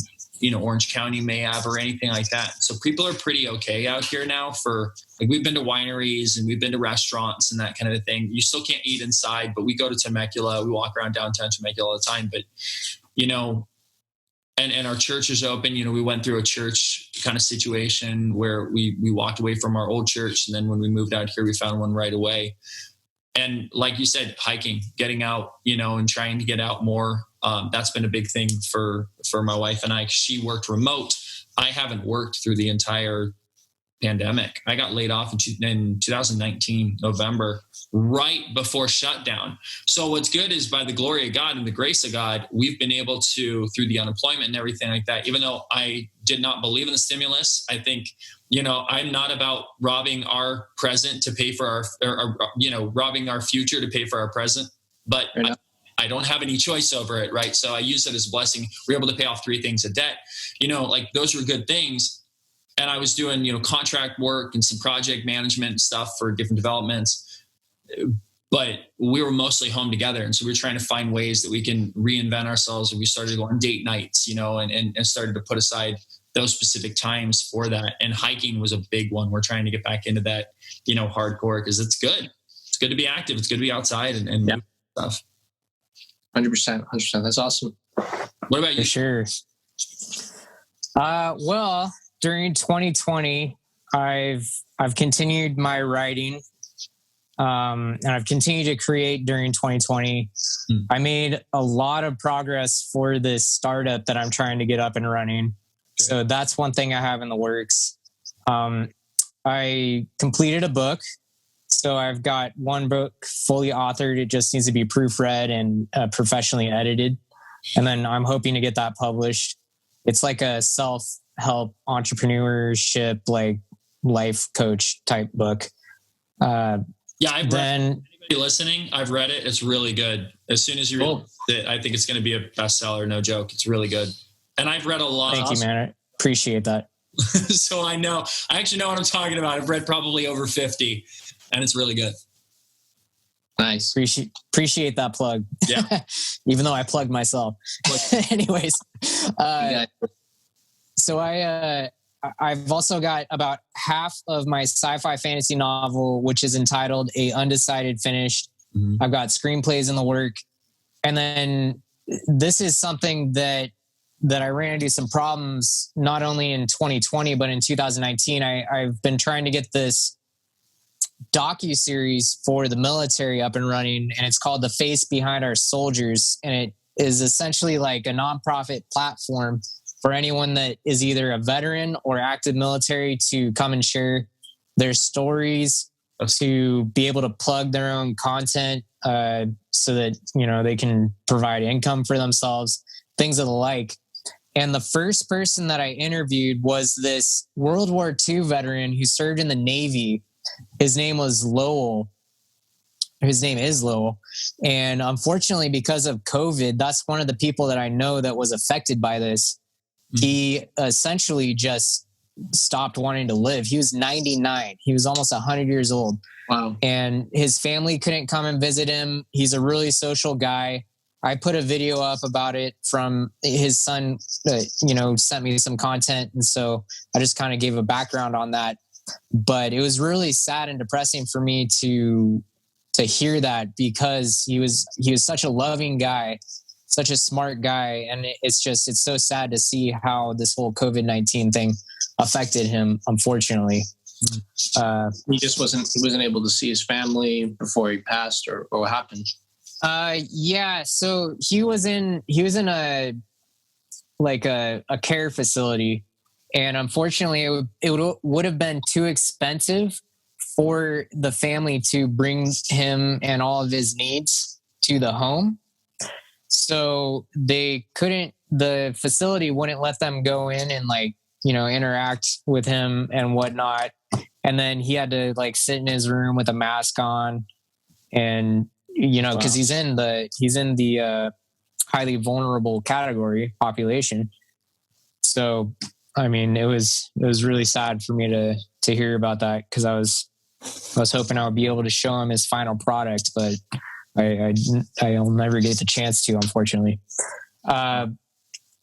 Orange County may have or anything like that. So people are pretty okay out here now for, like, we've been to wineries and we've been to restaurants and that kind of a thing. You still can't eat inside, but we go to Temecula. We walk around downtown Temecula all the time. But, and our church is open. We went through a church kind of situation where we walked away from our old church. And then when we moved out here, we found one right away. And like you said, hiking, getting out, and trying to get out more. That's been a big thing for my wife and I. She worked remote. I haven't worked through the entire pandemic. I got laid off in 2019, November, right before shutdown. So what's good is, by the glory of God and the grace of God, we've been able to, through the unemployment and everything like that, even though I did not believe in the stimulus, I think, I'm not about robbing our present to pay for our robbing our future to pay for our present, but I don't have any choice over it. Right. So I use it as a blessing. We're able to pay off 3 things of debt, like those were good things. And I was doing, contract work and some project management stuff for different developments, but we were mostly home together. And so we were trying to find ways that we can reinvent ourselves. And we started to go on date nights, and started to put aside those specific times for that. And hiking was a big one. We're trying to get back into that, hardcore, because it's good. It's good to be active. It's good to be outside and yeah. Stuff. 100%. That's awesome. What about you? For sure. Well, during 2020, I've continued my writing, and I've continued to create during 2020. I made a lot of progress for this startup that I'm trying to get up and running. So that's one thing I have in the works. I completed a book. So I've got one book fully authored. It just needs to be proofread and professionally edited. And then I'm hoping to get that published. It's like a self-help entrepreneurship, like life coach type book. I've read it. Anybody listening, I've read it. It's really good. As soon as you read it, I think it's going to be a bestseller. No joke. It's really good. And I've read a lot. Thank you, man. I appreciate that. So I actually know what I'm talking about. I've read probably over 50 and it's really good. Nice. Appreciate that plug. Yeah. Even though I plugged myself. Anyways. So I've also got about half of my sci-fi fantasy novel, which is entitled A Undecided, finished. Mm-hmm. I've got screenplays in the work. And then this is something that I ran into some problems, not only in 2020, but in 2019. I've been trying to get this docuseries for the military up and running, and it's called The Face Behind Our Soldiers. And it is essentially like a nonprofit platform for anyone that is either a veteran or active military to come and share their stories to be able to plug their own content so that, they can provide income for themselves, things of the like. And the first person that I interviewed was this World War II veteran who served in the Navy. His name was Lowell. His name is Lowell. And unfortunately, because of COVID, that's one of the people that I know that was affected by this. He essentially just stopped wanting to live. He was 99. He was almost 100 years old. Wow. And his family couldn't come and visit him. He's a really social guy. I put a video up about it from his son, sent me some content. And so I just kind of gave a background on that. But it was really sad and depressing for me to hear that, because he was such a loving guy, such a smart guy. And it's so sad to see how this whole COVID-19 thing affected him, unfortunately. He wasn't able to see his family before he passed, or what happened? Yeah. So he was in a care facility, and unfortunately it would have been too expensive for the family to bring him and all of his needs to the home. So the facility wouldn't let them go in and interact with him and whatnot. And then he had to sit in his room with a mask on, and because he's in the highly vulnerable category population. So, I mean, it was really sad for me to hear about that, because I was hoping I would be able to show him his final product, but I'll never get the chance to, unfortunately.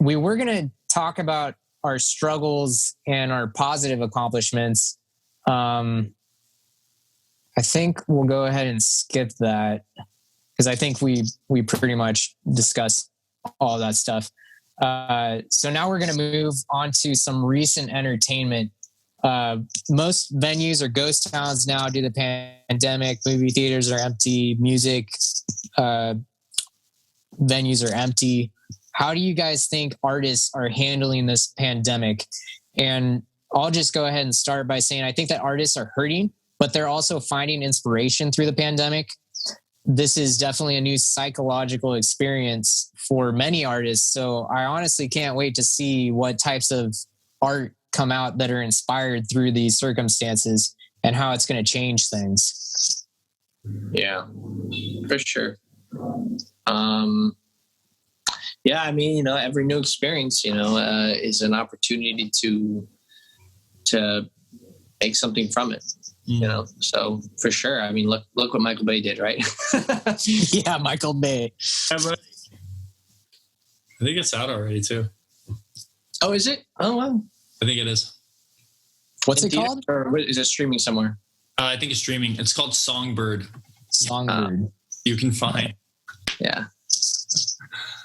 We were going to talk about our struggles and our positive accomplishments. I think we'll go ahead and skip that, because I think we pretty much discussed all that stuff. So now we're going to move on to some recent entertainment. Most venues are ghost towns now due to the pandemic. Movie theaters are empty. Music venues are empty. How do you guys think artists are handling this pandemic? And I'll just go ahead and start by saying I think that artists are hurting, but they're also finding inspiration through the pandemic. This is definitely a new psychological experience for many artists. So I honestly can't wait to see what types of art come out that are inspired through these circumstances and how it's going to change things. Yeah, for sure. Yeah, I mean, every new experience, is an opportunity to make something from it. So for sure. I mean, look what Michael Bay did, right? Yeah, Michael Bay. I think it's out already too. Oh, is it? Oh, wow. I think it is. What's it called? Or is it streaming somewhere? I think it's streaming. It's called Songbird. Songbird. You can find. Yeah.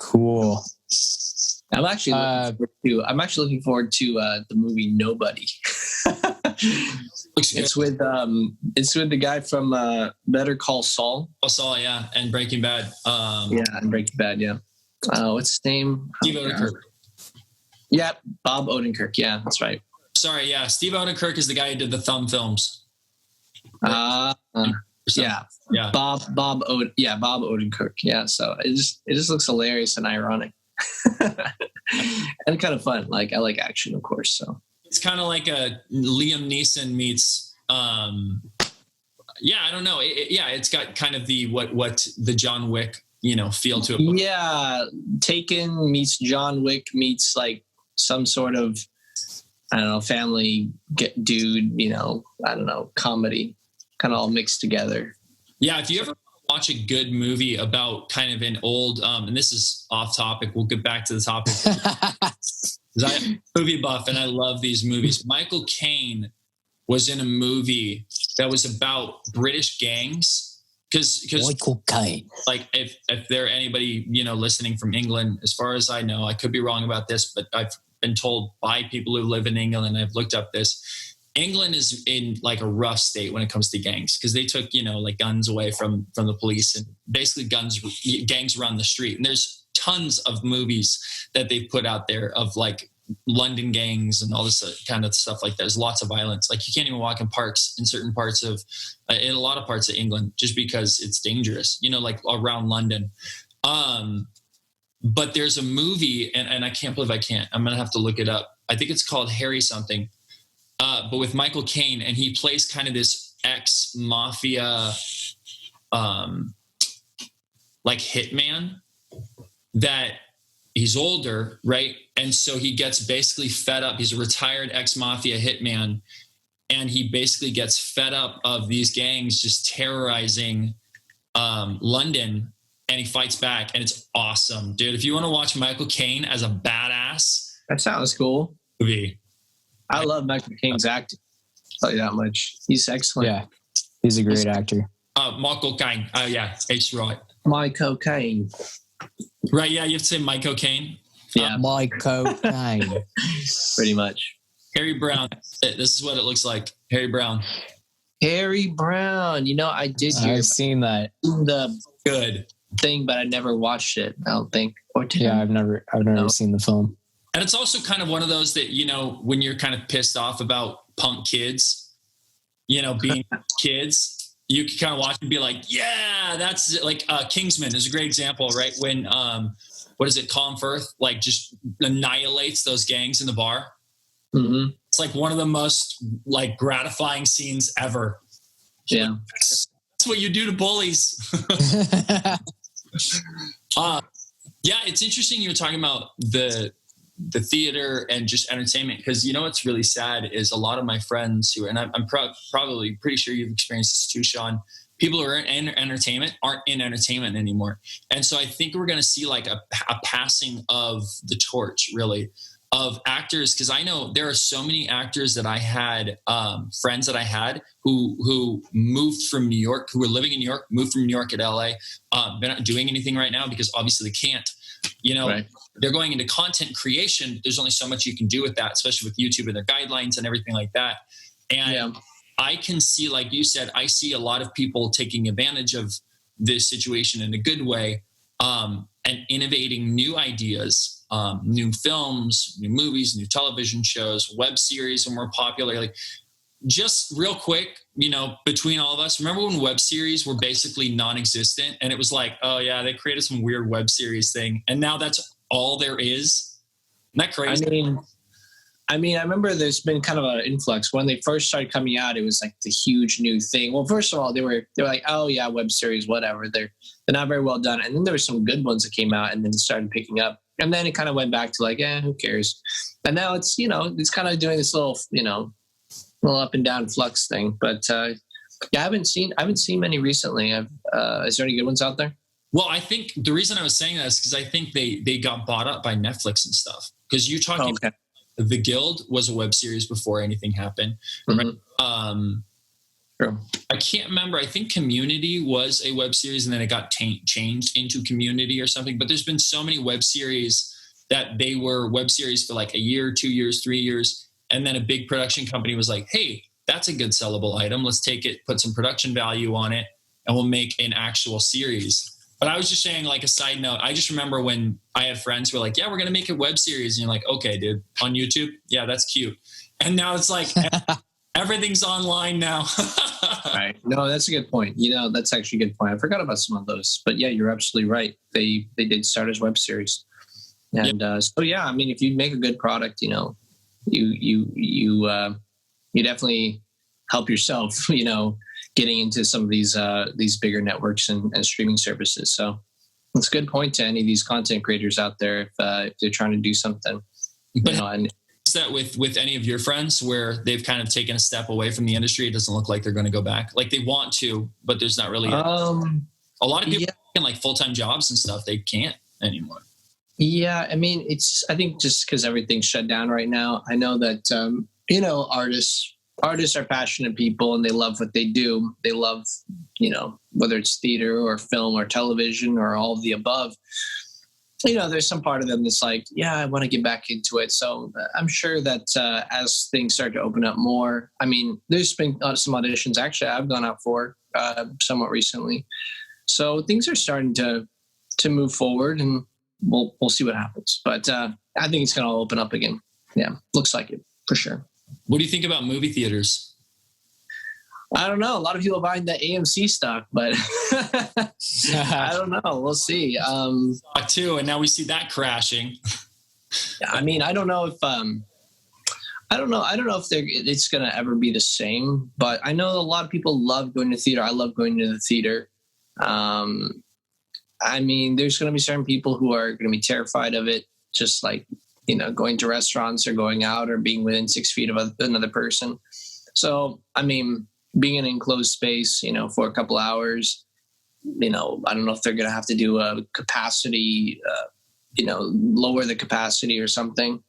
Cool. I'm actually looking forward to the movie Nobody. It's with the guy from Better Call Saul. Saul, yeah, and Breaking Bad. And Breaking Bad, yeah. What's his name? Steve Odenkirk. Yeah, Bob Odenkirk. Yeah, that's right. Sorry, yeah. Steve Odenkirk is the guy who did the Thumb films. Yeah. Bob Odenkirk. Yeah. So it just looks hilarious and ironic. And kind of fun. I like action, of course. So it's kind of like a Liam Neeson meets I don't know. It's got kind of the what the John Wick, feel to it. Yeah. Taken meets John Wick meets some sort of, I don't know, family dude, I don't know, comedy, kind of all mixed together. Yeah. If you ever watch a good movie about kind of an old, and this is off topic, we'll get back to the topic. I'm a movie buff and I love these movies. Michael Caine was in a movie that was about British gangs. Because Michael Caine. If there anybody, listening from England, as far as I know, I could be wrong about this, but I've been told by people who live in England, and I've looked up this. England is in a rough state when it comes to gangs, because they took, guns away from the police, and basically gangs run the street. And there's tons of movies that they've put out there of London gangs and all this kind of stuff like that. There's lots of violence. Like you can't even walk in parks in certain parts of, in a lot of parts of England, just because it's dangerous, like around London. But there's a movie, and I can't believe I'm going to have to look it up. I think it's called Harry something, but with Michael Caine, and he plays kind of this ex-mafia, like hitman that he's older, right? And so he gets basically fed up. He's a retired ex-mafia hitman, and he basically gets fed up of these gangs just terrorizing London, and he fights back, and it's awesome, dude. If you want to watch Michael Caine as a badass, that sounds cool. Movie. I love Michael Caine's acting. I'll tell you that much. He's excellent. Yeah, he's a great actor. Michael Caine. Oh yeah, it's right. Michael Caine. Right, yeah, you have to say Michael Caine. Yeah, Michael Caine. Pretty much. Harry Brown. This is what it looks like. Harry Brown. Harry Brown. I did hear I've seen that. The good thing, but I never watched it, I don't think. Or did Yeah, I've never seen the film. And it's also kind of one of those that, when you're kind of pissed off about punk kids, being kids, you can kind of watch and be like, yeah, that's like Kingsman is a great example, right? When, what is it? Colin Firth, like just annihilates those gangs in the bar. Mm-hmm. It's like one of the most like gratifying scenes ever. Yeah. That's what you do to bullies. Yeah, it's interesting you're talking about the theater and just entertainment, because what's really sad is a lot of my friends who are, and I'm probably pretty sure you've experienced this too, Sean, people who are in entertainment aren't in entertainment anymore. And so I think we're going to see like a passing of the torch, really, of actors, because I know there are so many actors that I had, friends that I had who moved from New York, who were living in New York, moved from New York at LA. They're not doing anything right now because obviously they can't. Right. They're going into content creation. There's only so much you can do with that, especially with YouTube and their guidelines and everything like that. And I can see, like you said, I see a lot of people taking advantage of this situation in a good way, and innovating new ideas, new films, new movies, new television shows, web series are more popular. Like, just real quick, between all of us, remember when web series were basically non-existent, and it was like, oh yeah, they created some weird web series thing, and now that's all there is? Isn't that crazy? I remember there's been kind of an influx. When they first started coming out, it was like the huge new thing. Well, first of all, they were like, oh yeah, web series, whatever. They're not very well done. And then there were some good ones that came out, and then it started picking up. And then it kind of went back to like, who cares? And now it's, it's kind of doing this little, little up and down flux thing. But I haven't seen many recently. Is there any good ones out there? Well, I think the reason I was saying that is because I think they got bought up by Netflix and stuff. Because you're talking about The Guild was a web series before anything happened. Mm-hmm. True. I can't remember. I think Community was a web series, and then it got changed into Community or something. But there's been so many web series that they were web series for like a year, 2 years, 3 years. And then a big production company was like, hey, that's a good sellable item. Let's take it, put some production value on it, and we'll make an actual series. But I was just saying, like a side note, I just remember when I had friends who were like, yeah, we're going to make a web series. And you're like, okay, dude, on YouTube? Yeah, that's cute. And now it's like everything's online now. Right. No, that's a good point. That's actually a good point. I forgot about some of those. But yeah, you're absolutely right. They did start as web series. And if you make a good product, you definitely help yourself, getting into some of these bigger networks and streaming services. So it's a good point to any of these content creators out there if they're trying to do something. But is that with any of your friends where they've kind of taken a step away from the industry? It doesn't look like they're going to go back. Like they want to, but there's not really a lot of people in like full-time jobs and stuff. They can't anymore. Yeah, I think just because everything's shut down right now, I know that artists are passionate people and they love what they do. They love, whether it's theater or film or television or all of the above. There's some part of them that's like, yeah, I want to get back into it. So I'm sure that as things start to open up more, there's been some auditions actually I've gone out for somewhat recently. So things are starting to move forward, and we'll see what happens. But I think it's going to open up again. Yeah, looks like it for sure. What do you think about movie theaters? I don't know. A lot of people buying the AMC stock, but I don't know. We'll see. Too, and now we see that crashing. I mean, I don't know if I don't know if it's going to ever be the same, but I know a lot of people love going to theater. I love going to the theater. I mean, there's going to be certain people who are going to be terrified of it, just like, going to restaurants or going out or being within 6 feet of another person. So, I mean, being in an enclosed space, for a couple hours, I don't know if they're going to have to do a capacity, lower the capacity or something.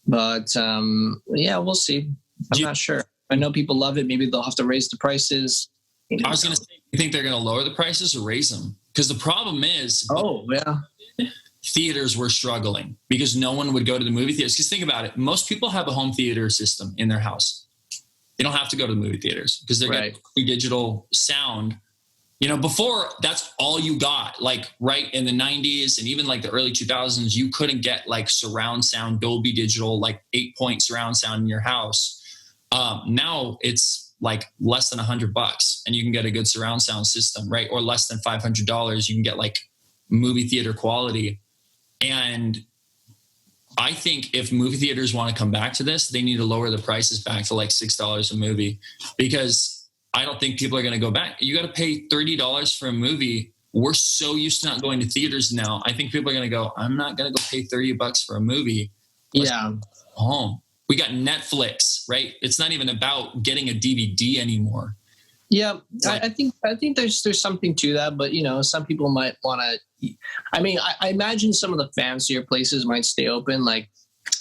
But yeah, we'll see. I'm not sure. I know people love it. Maybe they'll have to raise the prices. I was going to say, you think they're going to lower the prices or raise them? Because the problem is, theaters were struggling because no one would go to the movie theaters. Because think about it. Most people have a home theater system in their house. They don't have to go to the movie theaters because they're getting digital sound. Before that's all you got, like right in the 90s and even like the early 2000s, you couldn't get like surround sound, Dolby Digital, like 8-point surround sound in your house. Now it's like less than $100 and you can get a good surround sound system, right? Or less than $500. You can get like movie theater quality. And I think if movie theaters want to come back to this, they need to lower the prices back to like $6 a movie, because I don't think people are going to go back. You got to pay $30 for a movie. We're so used to not going to theaters now. I think people are going to go, I'm not going to go pay $30 for a movie. Home. We got Netflix, right? It's not even about getting a DVD anymore. Yeah, I think there's something to that, but some people might want to. I mean, I imagine some of the fancier places might stay open, like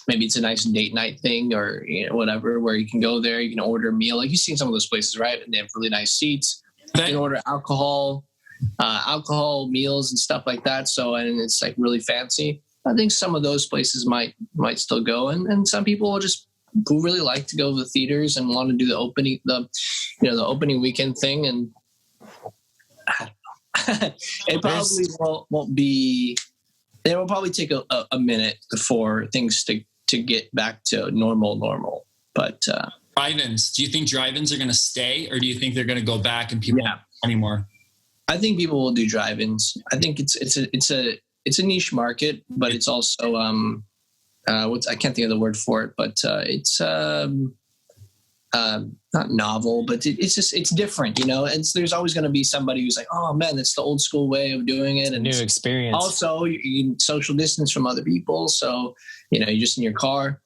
maybe it's a nice date night thing or whatever, where you can go there, you can order a meal. Like you've seen some of those places, right? And they have really nice seats. You can order alcohol meals and stuff like that. So, and it's like really fancy. I think some of those places might still go, and some people will just who really like to go to the theaters and want to do the opening weekend thing. And I don't know. It probably won't be. It will probably take a minute for things to get back to normal. But drive-ins. Do you think drive-ins are going to stay, or do you think they're going to go back and people won't anymore? I think people will do drive-ins. I think it's a niche market, but it's also I can't think of the word for it, but it's not novel, but it's different, and there's always going to be somebody who's like, oh man, that's the old school way of doing it. And new experience. Also, you social distance from other people. So, you're just in your car,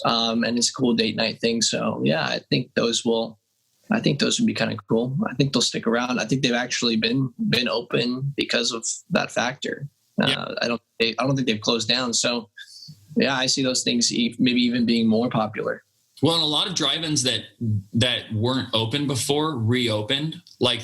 and it's a cool date night thing. So yeah, I think those would be kind of cool. I think they'll stick around. I think they've actually been open because of that factor. I don't think they've closed down. So yeah, I see those things maybe even being more popular. Well, and a lot of drive-ins that weren't open before reopened, I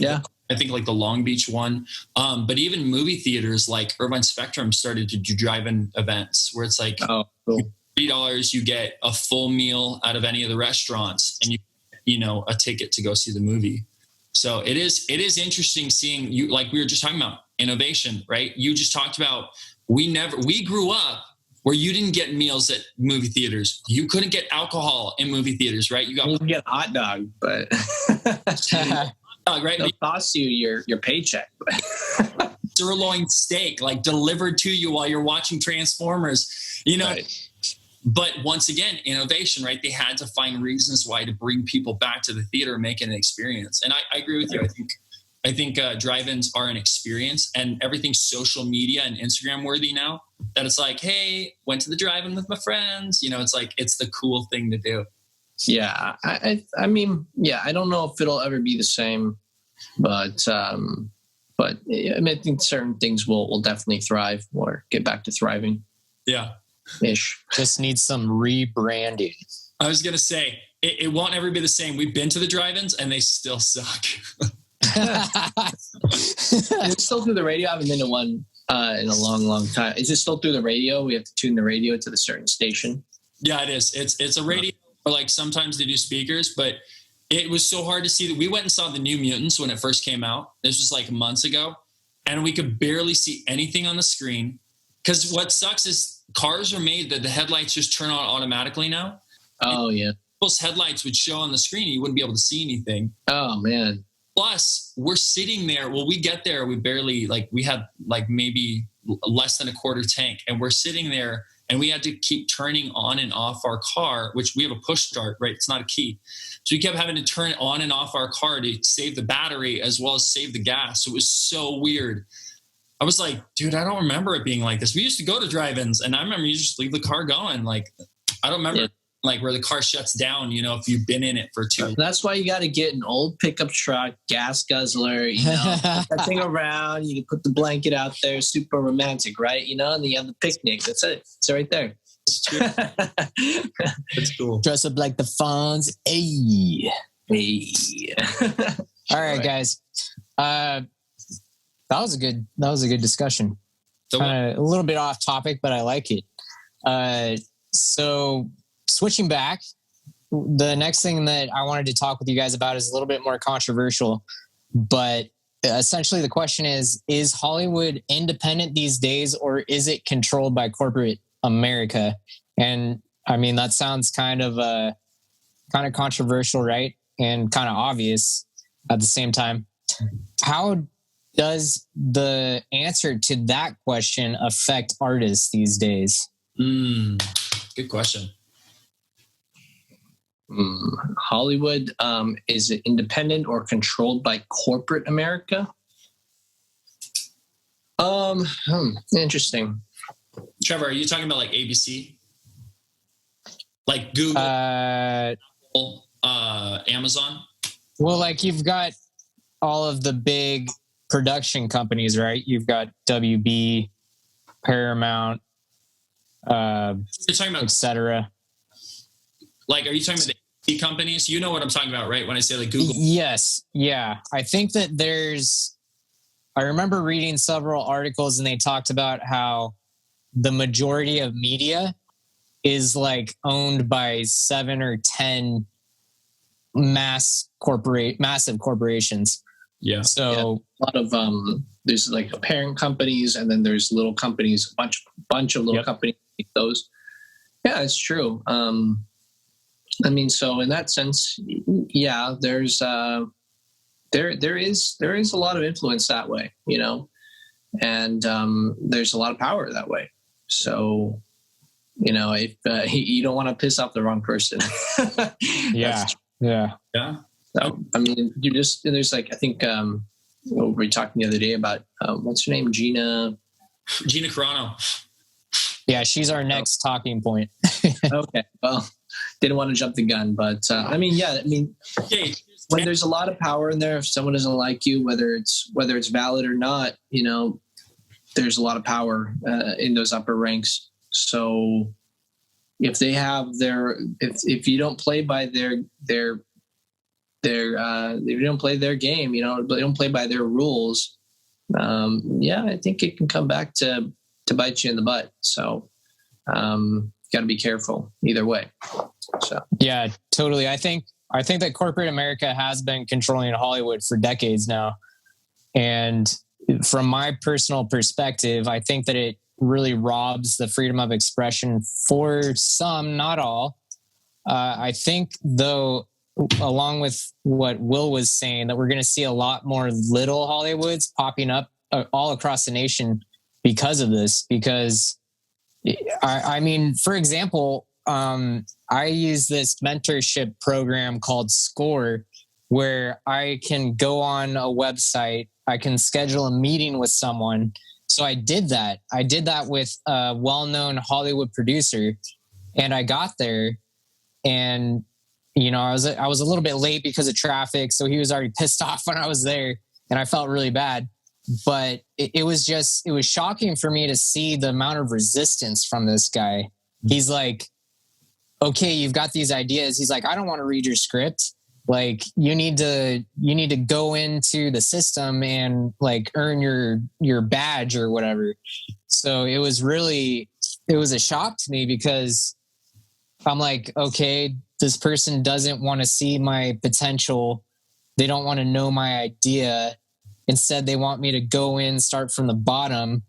think like the Long Beach one. But even movie theaters like Irvine Spectrum started to do drive-in events where it's like $3, you get a full meal out of any of the restaurants, and a ticket to go see the movie. So it is interesting seeing you, like we were just talking about innovation, right? You just talked about we grew up where you didn't get meals at movie theaters. You couldn't get alcohol in movie theaters, right? You can get a hot dog, but right? It'll cost you your paycheck. Sirloin steak, like delivered to you while you're watching Transformers, Right. But once again, innovation, right? They had to find reasons why to bring people back to the theater and make it an experience. And I agree with you. I think drive-ins are an experience, and everything's social media and Instagram worthy now, that it's like, hey, went to the drive-in with my friends. It's like, it's the cool thing to do. Yeah. I mean, I don't know if it'll ever be the same, but I think certain things will definitely thrive or get back to thriving. Yeah. Ish. Just needs some rebranding. I was going to say, it won't ever be the same. We've been to the drive-ins and they still suck. Is it still through the radio? I haven't been to one in a long time. Is it still through the radio? We have to tune the radio to the certain station. Yeah, it is. It's a radio, or like sometimes they do speakers, but it was so hard to see that. We went and saw the New Mutants when it first came out. This was like months ago, and we could barely see anything on the screen. Because what sucks is cars are made that the headlights just turn on automatically now. Oh, yeah. Those headlights would show on the screen and you wouldn't be able to see anything. Oh, man. Plus, we're sitting there. Well, we get there. We barely, we had maybe less than a quarter tank. And we're sitting there and we had to keep turning on and off our car, which we have a push start, right? It's not a key. So we kept having to turn on and off our car to save the battery as well as save the gas. So it was so weird. I was like, dude, I don't remember it being like this. We used to go to drive-ins and I remember you just leave the car going. I don't remember where the car shuts down, if you've been in it for too long. That's why you got to get an old pickup truck, gas guzzler, put that thing around, you can put the blanket out there, super romantic, right? And you have the picnic. That's it. It's right there. It's true. That's cool. Dress up like the Fonz. Hey. All right, guys. That was a good discussion. A little bit off topic, but I like it. So switching back, the next thing that I wanted to talk with you guys about is a little bit more controversial, but essentially the question is Hollywood independent these days, or is it controlled by corporate America? And I mean, that sounds kind of controversial, right? And kind of obvious at the same time. How does the answer to that question affect artists these days? Good question. Hollywood, is it independent or controlled by corporate America? Interesting. Trevor, are you talking about ABC? Like Google, Amazon? Well, you've got all of the big production companies, right? You've got WB, Paramount, you're talking about, etc. Are you talking about the companies? You know what I'm talking about, right? When I say Google. Yes. Yeah. I think that I remember reading several articles and they talked about how the majority of media is owned by 7 or 10 massive corporations. Yeah. So a lot of there's parent companies, and then there's little companies, a bunch of little companies like those. Yeah, it's true. I mean, so in that sense, yeah, there's there is a lot of influence that way, and there's a lot of power that way. So, if you don't want to piss off the wrong person. Yeah. So, I mean, there's I think we were talking the other day about what's her name, Gina Carano. Yeah, she's our next talking point. Okay, well, didn't want to jump the gun, but when there's a lot of power in there, if someone doesn't like you, whether it's valid or not, there's a lot of power in those upper ranks. So if they have if you don't play by if you don't play their game, they don't play by their rules. I think it can come back to bite you in the butt. So, got to be careful either way. So, yeah, totally. I think that corporate America has been controlling Hollywood for decades now. And from my personal perspective, I think that it really robs the freedom of expression for some, not all. I think, though, along with what Will was saying, that we're going to see a lot more little Hollywoods popping up all across the nation because of this. Because, I mean, for example, I use this mentorship program called SCORE, where I can go on a website, I can schedule a meeting with someone. So I did that. I did that with a well-known Hollywood producer, and I got there, and I was a little bit late because of traffic, so he was already pissed off when I was there, and I felt really bad. But it was shocking for me to see the amount of resistance from this guy. He's like, okay, you've got these ideas. He's like, I don't want to read your script. You need to go into the system and earn your badge or whatever. So it was a shock to me, because I'm like, okay, this person doesn't want to see my potential. They don't want to know my idea. Instead, they want me to go in, start from the bottom,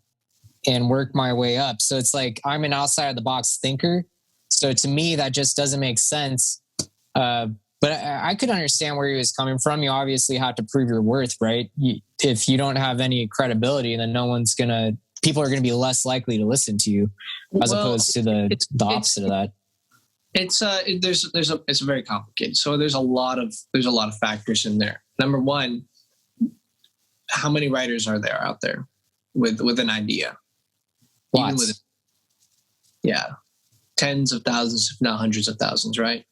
and work my way up. So it's like, I'm an outside of the box thinker. So to me, that just doesn't make sense. But I could understand where he was coming from. You obviously have to prove your worth, right? If you don't have any credibility, then people are going to be less likely to listen to you, as opposed to the opposite of that. It's very complicated. So there's a lot of factors in there. Number one, how many writers are there out there with an idea? Lots. Tens of thousands, if not hundreds of thousands, right?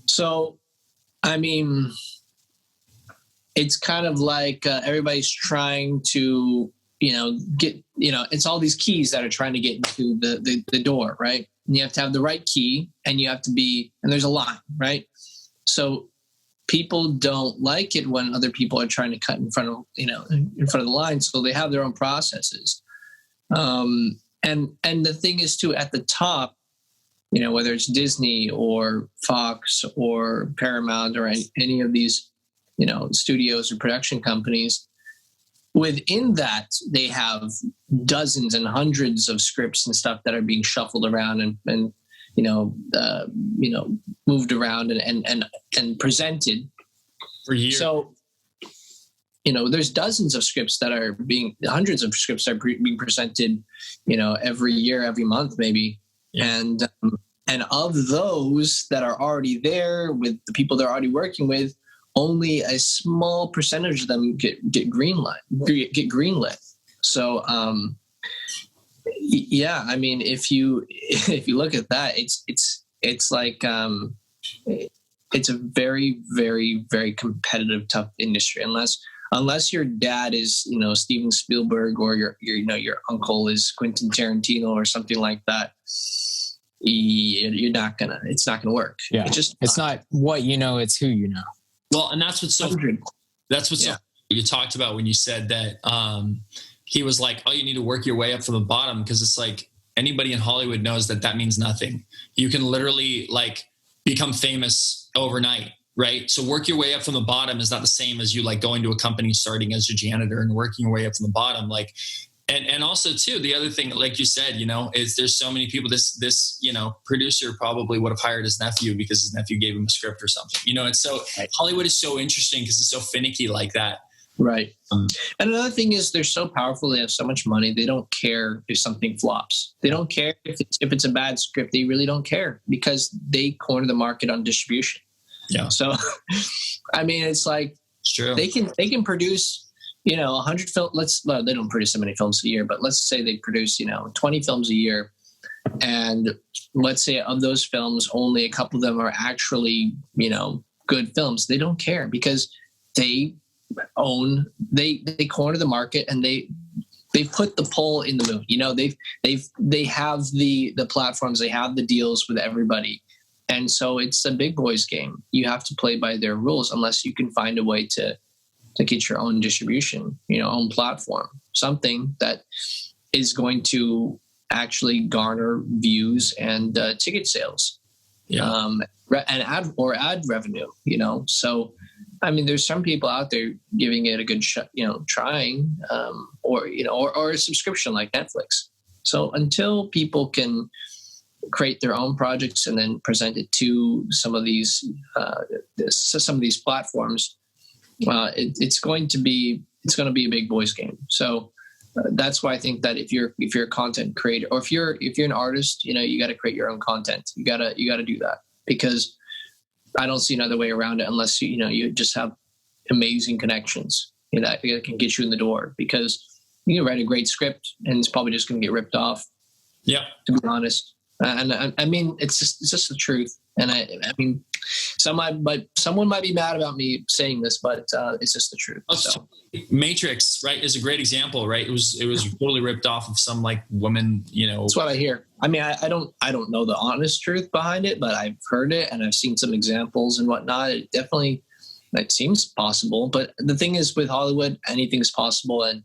So, I mean, it's kind of like everybody's trying to, get, it's all these keys that are trying to get into the door, right? And you have to have the right key, and you have to and there's a line, right? So people don't like it when other people are trying to cut in front of the line. So they have their own processes. And the thing is too, at the top, whether it's Disney or Fox or Paramount or any of these, studios or production companies, within that, they have dozens and hundreds of scripts and stuff that are being shuffled around and moved around and presented for years. So, there's dozens of scripts hundreds of scripts are being presented, every year, every month, maybe. Yeah. And of those that are already there with the people they're already working with, only a small percentage of them get greenlit. So, yeah, I mean, if you look at that, it's like it's a very, very, very competitive, tough industry. Unless your dad is, Steven Spielberg, or your uncle is Quentin Tarantino or something like that, it's not gonna work. Yeah. It's not what you know, it's who you know. Well, and that's what's so you talked about when you said that he was like, oh, you need to work your way up from the bottom, because it's like anybody in Hollywood knows that means nothing. You can literally like become famous overnight, right? So work your way up from the bottom is not the same as you like going to a company starting as a janitor and working your way up from the bottom. Like, and also too, the other thing, like you said, is there's so many people, this producer probably would have hired his nephew because his nephew gave him a script or something, it's so right. Hollywood is so interesting because it's so finicky like that. Right. And another thing is they're so powerful. They have so much money. They don't care if something flops. They don't care if it's a bad script. They really don't care because they corner the market on distribution. Yeah. So, I mean, it's like, it's true. They can produce, 100 films. They don't produce so many films a year, but let's say they produce, 20 films a year. And let's say of those films, only a couple of them are actually, good films. They don't care because they corner the market, and they put the pole in the moon. They have the platforms, they have the deals with everybody. And so it's a big boys game. You have to play by their rules unless you can find a way to get your own distribution, own platform, something that is going to actually garner views and ticket sales, and ad revenue, So, I mean, there's some people out there giving it a good shot, trying, or a subscription like Netflix. So until people can create their own projects and then present it to some of these platforms, it's going to be a big boys game. So that's why I think that if you're a content creator, or if you're an artist, you got to create your own content. You gotta do that, because I don't see another way around it unless you just have amazing connections that can get you in the door, because you can write a great script and it's probably just going to get ripped off. Yeah, to be honest. And I mean, it's just the truth. And I mean, someone might be mad about me saying this, but it's just the truth. So. Matrix, right, is a great example, right? It was totally ripped off of some like woman, That's what I hear. I mean, I don't know the honest truth behind it, but I've heard it and I've seen some examples and whatnot. It seems possible. But the thing is, with Hollywood, anything's possible. And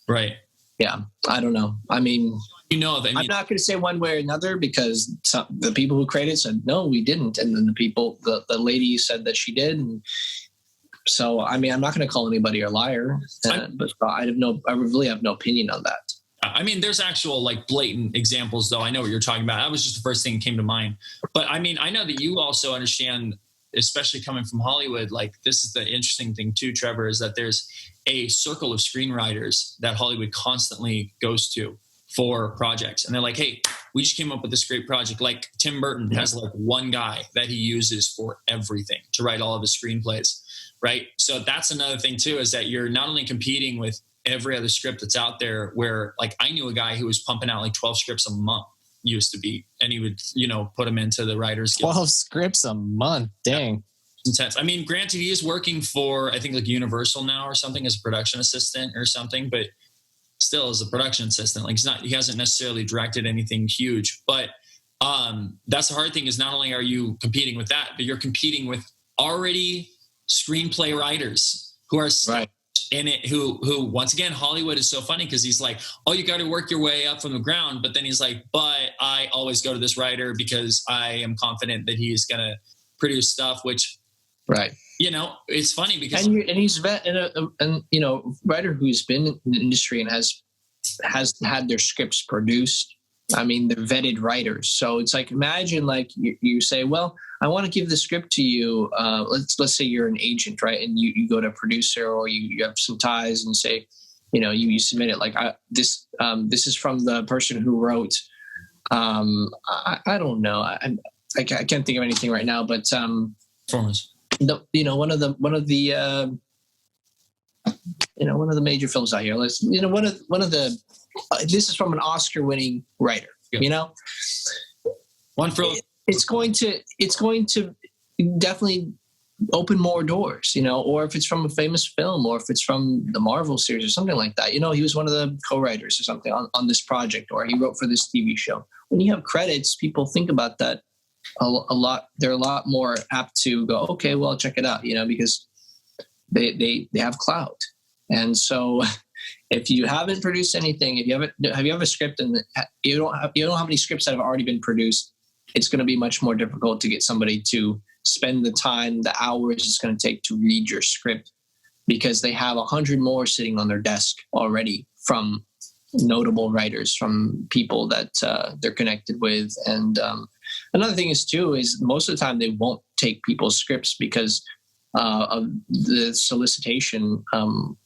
right. Yeah, I don't know. I mean, I'm not going to say one way or another, because the people who created said, no, we didn't. And then the lady said that she did. And so, I mean, I'm not going to call anybody a liar, but I really have no opinion on that. I mean, there's actual like blatant examples, though. I know what you're talking about. That was just the first thing that came to mind. But I mean, I know that you also understand, especially coming from Hollywood, like this is the interesting thing too, Trevor, is that there's a circle of screenwriters that Hollywood constantly goes to for projects. And they're like, hey, we just came up with this great project. Like Tim Burton has like one guy that he uses for everything to write all of his screenplays, right? So that's another thing too, is that you're not only competing with every other script that's out there, where like I knew a guy who was pumping out like 12 scripts a month used to be, and he would, you know, put them into the writers guild. 12 scripts a month. Dang. Yeah. Intense. I mean, granted, he is working for, I think like Universal now or something as a production assistant or something, but still as a production assistant, like he hasn't necessarily directed anything huge, but that's the hard thing, is not only are you competing with that, but you're competing with already screenplay writers who are right in it, who once again, Hollywood is so funny because he's like, oh, you got to work your way up from the ground. But then he's like, but I always go to this writer because I am confident that he's going to produce stuff, which, right. You know, it's funny because and he's and you know, writer who's been in the industry and has had their scripts produced. I mean, they're vetted writers. So it's like, imagine like you say, well, I want to give the script to you. Let's say you're an agent, right? And you go to a producer, or you have some ties and say, you know, you submit it like this is from the person who wrote. I don't know. I can't think of anything right now, but one of the major films out here. This is from an Oscar-winning writer. Yep. You know, one for it's going to definitely open more doors. You know, or if it's from a famous film, or if it's from the Marvel series or something like that. You know, he was one of the co-writers or something on this project, or he wrote for this TV show. When you have credits, people think about that a lot. They're a lot more apt to go, okay, well, I'll check it out. You know, because they have clout. And so if you haven't produced anything, if you have a script and you don't have any scripts that have already been produced, it's going to be much more difficult to get somebody to spend the time, the hours it's going to take to read your script, because they have 100 more sitting on their desk already from notable writers, from people that they're connected with. And another thing is most of the time they won't take people's scripts because of the solicitation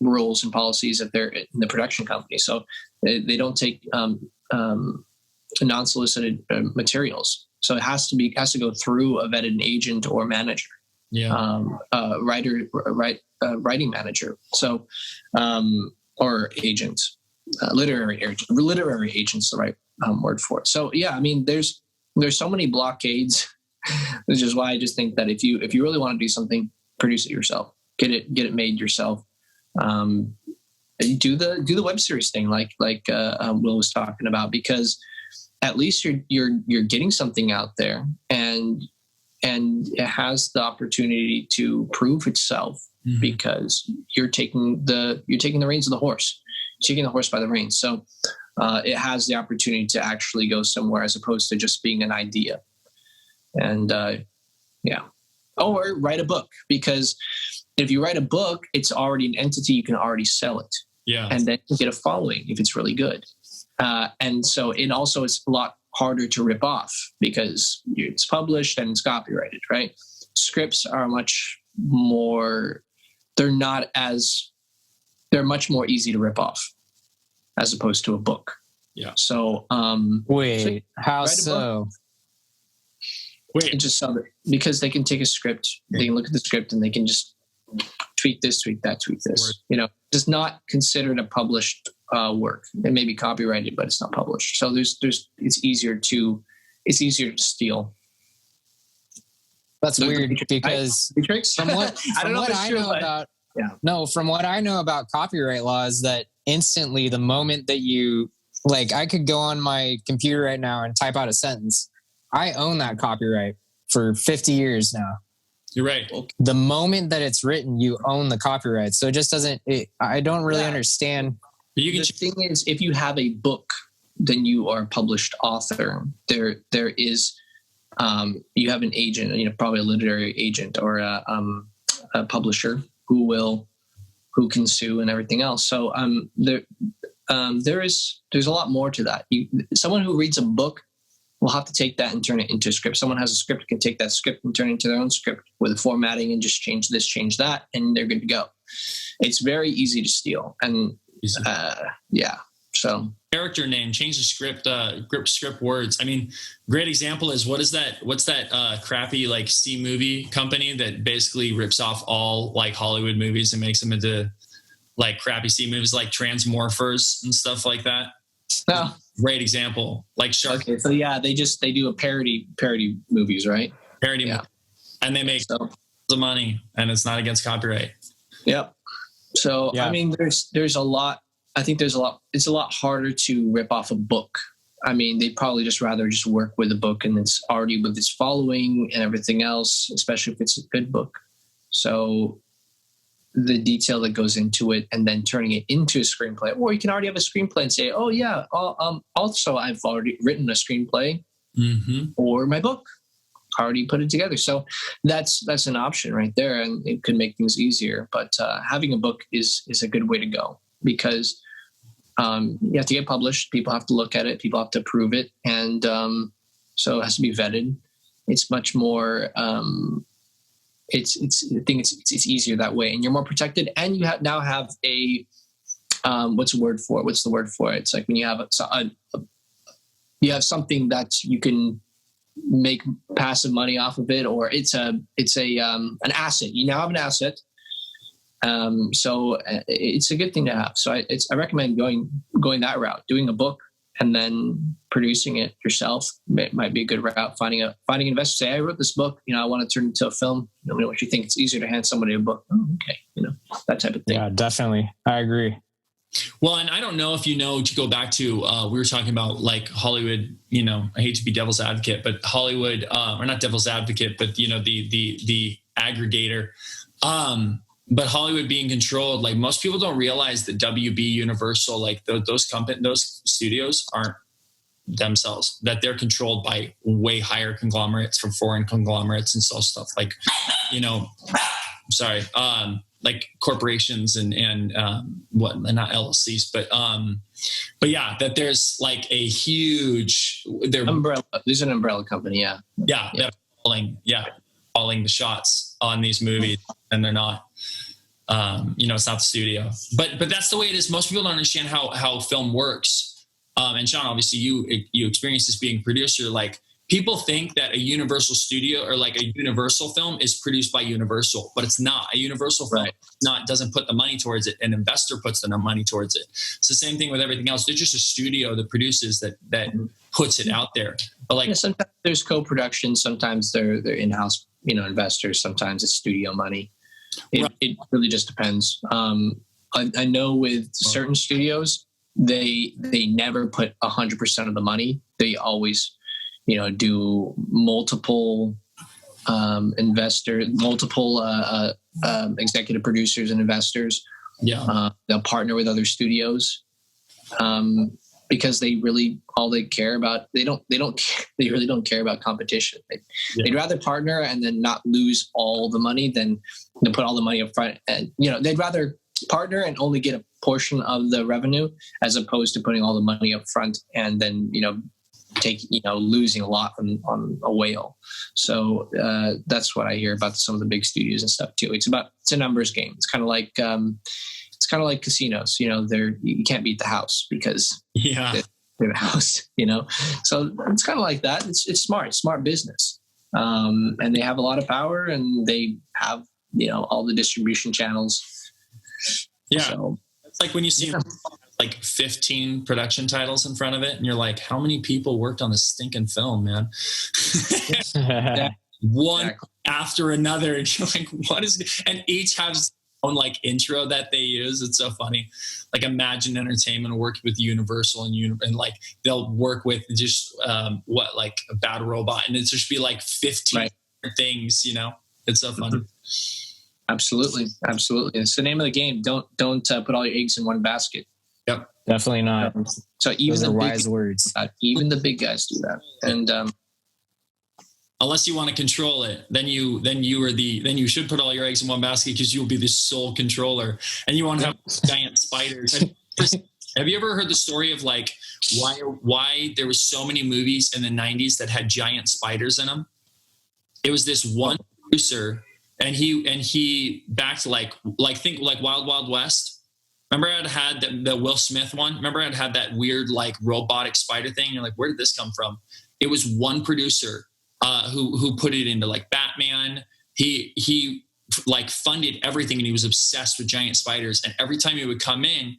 rules and policies if they're in the production company. So they don't take non-solicited materials. So it has to go through a vetted agent or manager, writing manager. So or agent, literary agent's the right word for it. So yeah, I mean, there's so many blockades, which is why I just think that if you really want to do something, produce it yourself, get it made yourself. Do the web series thing like Will was talking about, because at least you're getting something out there, and it has the opportunity to prove itself, mm-hmm. because you're taking the reins of the horse, taking the horse by the reins. So it has the opportunity to actually go somewhere, as opposed to just being an idea. And or write a book, because if you write a book, it's already an entity. You can already sell it. Yeah. And then you get a following if it's really good. And so it also is a lot harder to rip off because it's published and it's copyrighted, right? Scripts are much more, they're much more easy to rip off as opposed to a book. Yeah. So, wait, how so? Wait, just sell it, because they can take a script, they can look at the script, and they can just tweak this, tweak that, tweak this. You know, it's not considered a published work. It may be copyrighted, but it's not published. So it's easier to steal. That's weird, because from what I know about copyright laws, that instantly, the moment that you, like, I could go on my computer right now and type out a sentence. I own that copyright for 50 years now. You're right. The moment that it's written, you own the copyright. So it just doesn't, I don't really understand. The thing is, if you have a book, then you are a published author. There is, you have an agent, probably a literary agent or a publisher who can sue and everything else. So there's a lot more to that. Someone who reads a book will have to take that and turn it into a script. Someone has a script can take that script and turn it into their own script with the formatting and just change this, change that, and they're good to go. It's very easy to steal. And so character name, change the script words. I mean, great example is what's that crappy like C movie company that basically rips off all like Hollywood movies and makes them into like crappy C movies like Transmorphers and stuff like that. No. Great example. Like Shark. Okay, so yeah, they do a parody movies, right? Parody movies. And they make the money and it's not against copyright. Yep. So I mean there's a lot. I think it's a lot harder to rip off a book. I mean, they'd probably just rather just work with a book and it's already with its following and everything else, especially if it's a good book. So the detail that goes into it and then turning it into a screenplay, or you can already have a screenplay and say, oh yeah, also I've already written a screenplay or my book, already put it together. So that's an option right there. And it could make things easier, but having a book is a good way to go because you have to get published. People have to look at it. People have to approve it. And so it has to be vetted. It's much more, I think it's easier that way, and you're more protected. And you now have a, what's the word for it? It's like when you have you have something that you can make passive money off of it, or it's an asset. You now have an asset. So it's a good thing to have. So I recommend going that route, doing a book and then producing it yourself. It might be a good route. Finding investors, say, I wrote this book, I want to turn it into a film. What you think? It's easier to hand somebody a book. Oh, okay. That type of thing. Yeah, definitely. I agree. Well, and I don't know if to go back to, we were talking about like Hollywood, I hate to be devil's advocate, but Hollywood, or not devil's advocate, but the aggregator, but Hollywood being controlled, like most people don't realize that WB, Universal, like those studios aren't themselves, that they're controlled by way higher conglomerates from foreign conglomerates and stuff like, like corporations and what, not LLCs, but yeah, that there's like a huge umbrella. There's an umbrella company. Yeah. They're calling the shots on these movies, and they're not. It's not the studio, but that's the way it is. Most people don't understand how film works. And Sean, obviously you experienced this being a producer. Like people think that a Universal studio or like a Universal film is produced by Universal, but it's not. A Universal film doesn't put the money towards it. An investor puts the money towards it. It's the same thing with everything else. They're just a studio that produces that puts it out there. But like sometimes there's co-production, sometimes they're in-house, investors. Sometimes it's studio money. It really just depends. I know with certain studios, they never put 100% of the money. They always, do multiple executive producers and investors. Yeah, they'll partner with other studios because they really they really don't care about competition. They'd rather partner and then not lose all the money than to put all the money up front. And they'd rather partner and only get a portion of the revenue as opposed to putting all the money up front and then losing a lot on a whale. So that's what I hear about some of the big studios and stuff too. It's a numbers game. It's kind of like casinos. You can't beat the house because they're the house. So it's kind of like that. It's smart business, and they have a lot of power and they have all the distribution channels. Yeah, so, it's like when you see like 15 production titles in front of it, and you're like, how many people worked on this stinking film, man? One after another, and you're like, what is? And each has own like intro that they use. It's so funny. Like Imagine Entertainment will work with Universal and like they'll work with just like a Bad Robot, and it's just be like 15 things. It's so funny. Absolutely. It's the name of the game. Don't put all your eggs in one basket. Yep, definitely not. So even Those the are big, wise words. Even the big guys do that, and unless you want to control it, then you should put all your eggs in one basket because you'll be the sole controller, and you want to have giant spiders. Have you ever heard the story of like why there was so many movies in the 90s that had giant spiders in them? It was this one producer, and he back to like think like Wild Wild West. Remember it had the Will Smith one? Remember it had that weird like robotic spider thing? You're like, where did this come from? It was one producer who put it into like Batman. He like funded everything, and he was obsessed with giant spiders. And every time he would come in,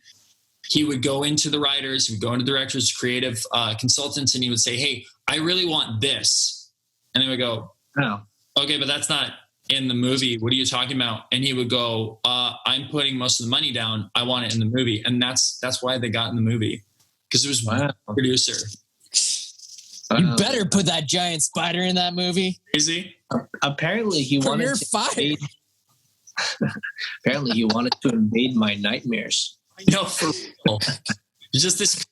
he would go into the writers, he would go into directors, creative consultants, and he would say, hey, I really want this. And they would go, oh, okay, but that's not in the movie. What are you talking about? And he would go, I'm putting most of the money down. I want it in the movie. And that's why they got in the movie, because it was one producer. You better put that giant spider in that movie. Crazy. Apparently he wanted to apparently he wanted to invade my nightmares. I know, for real. Just this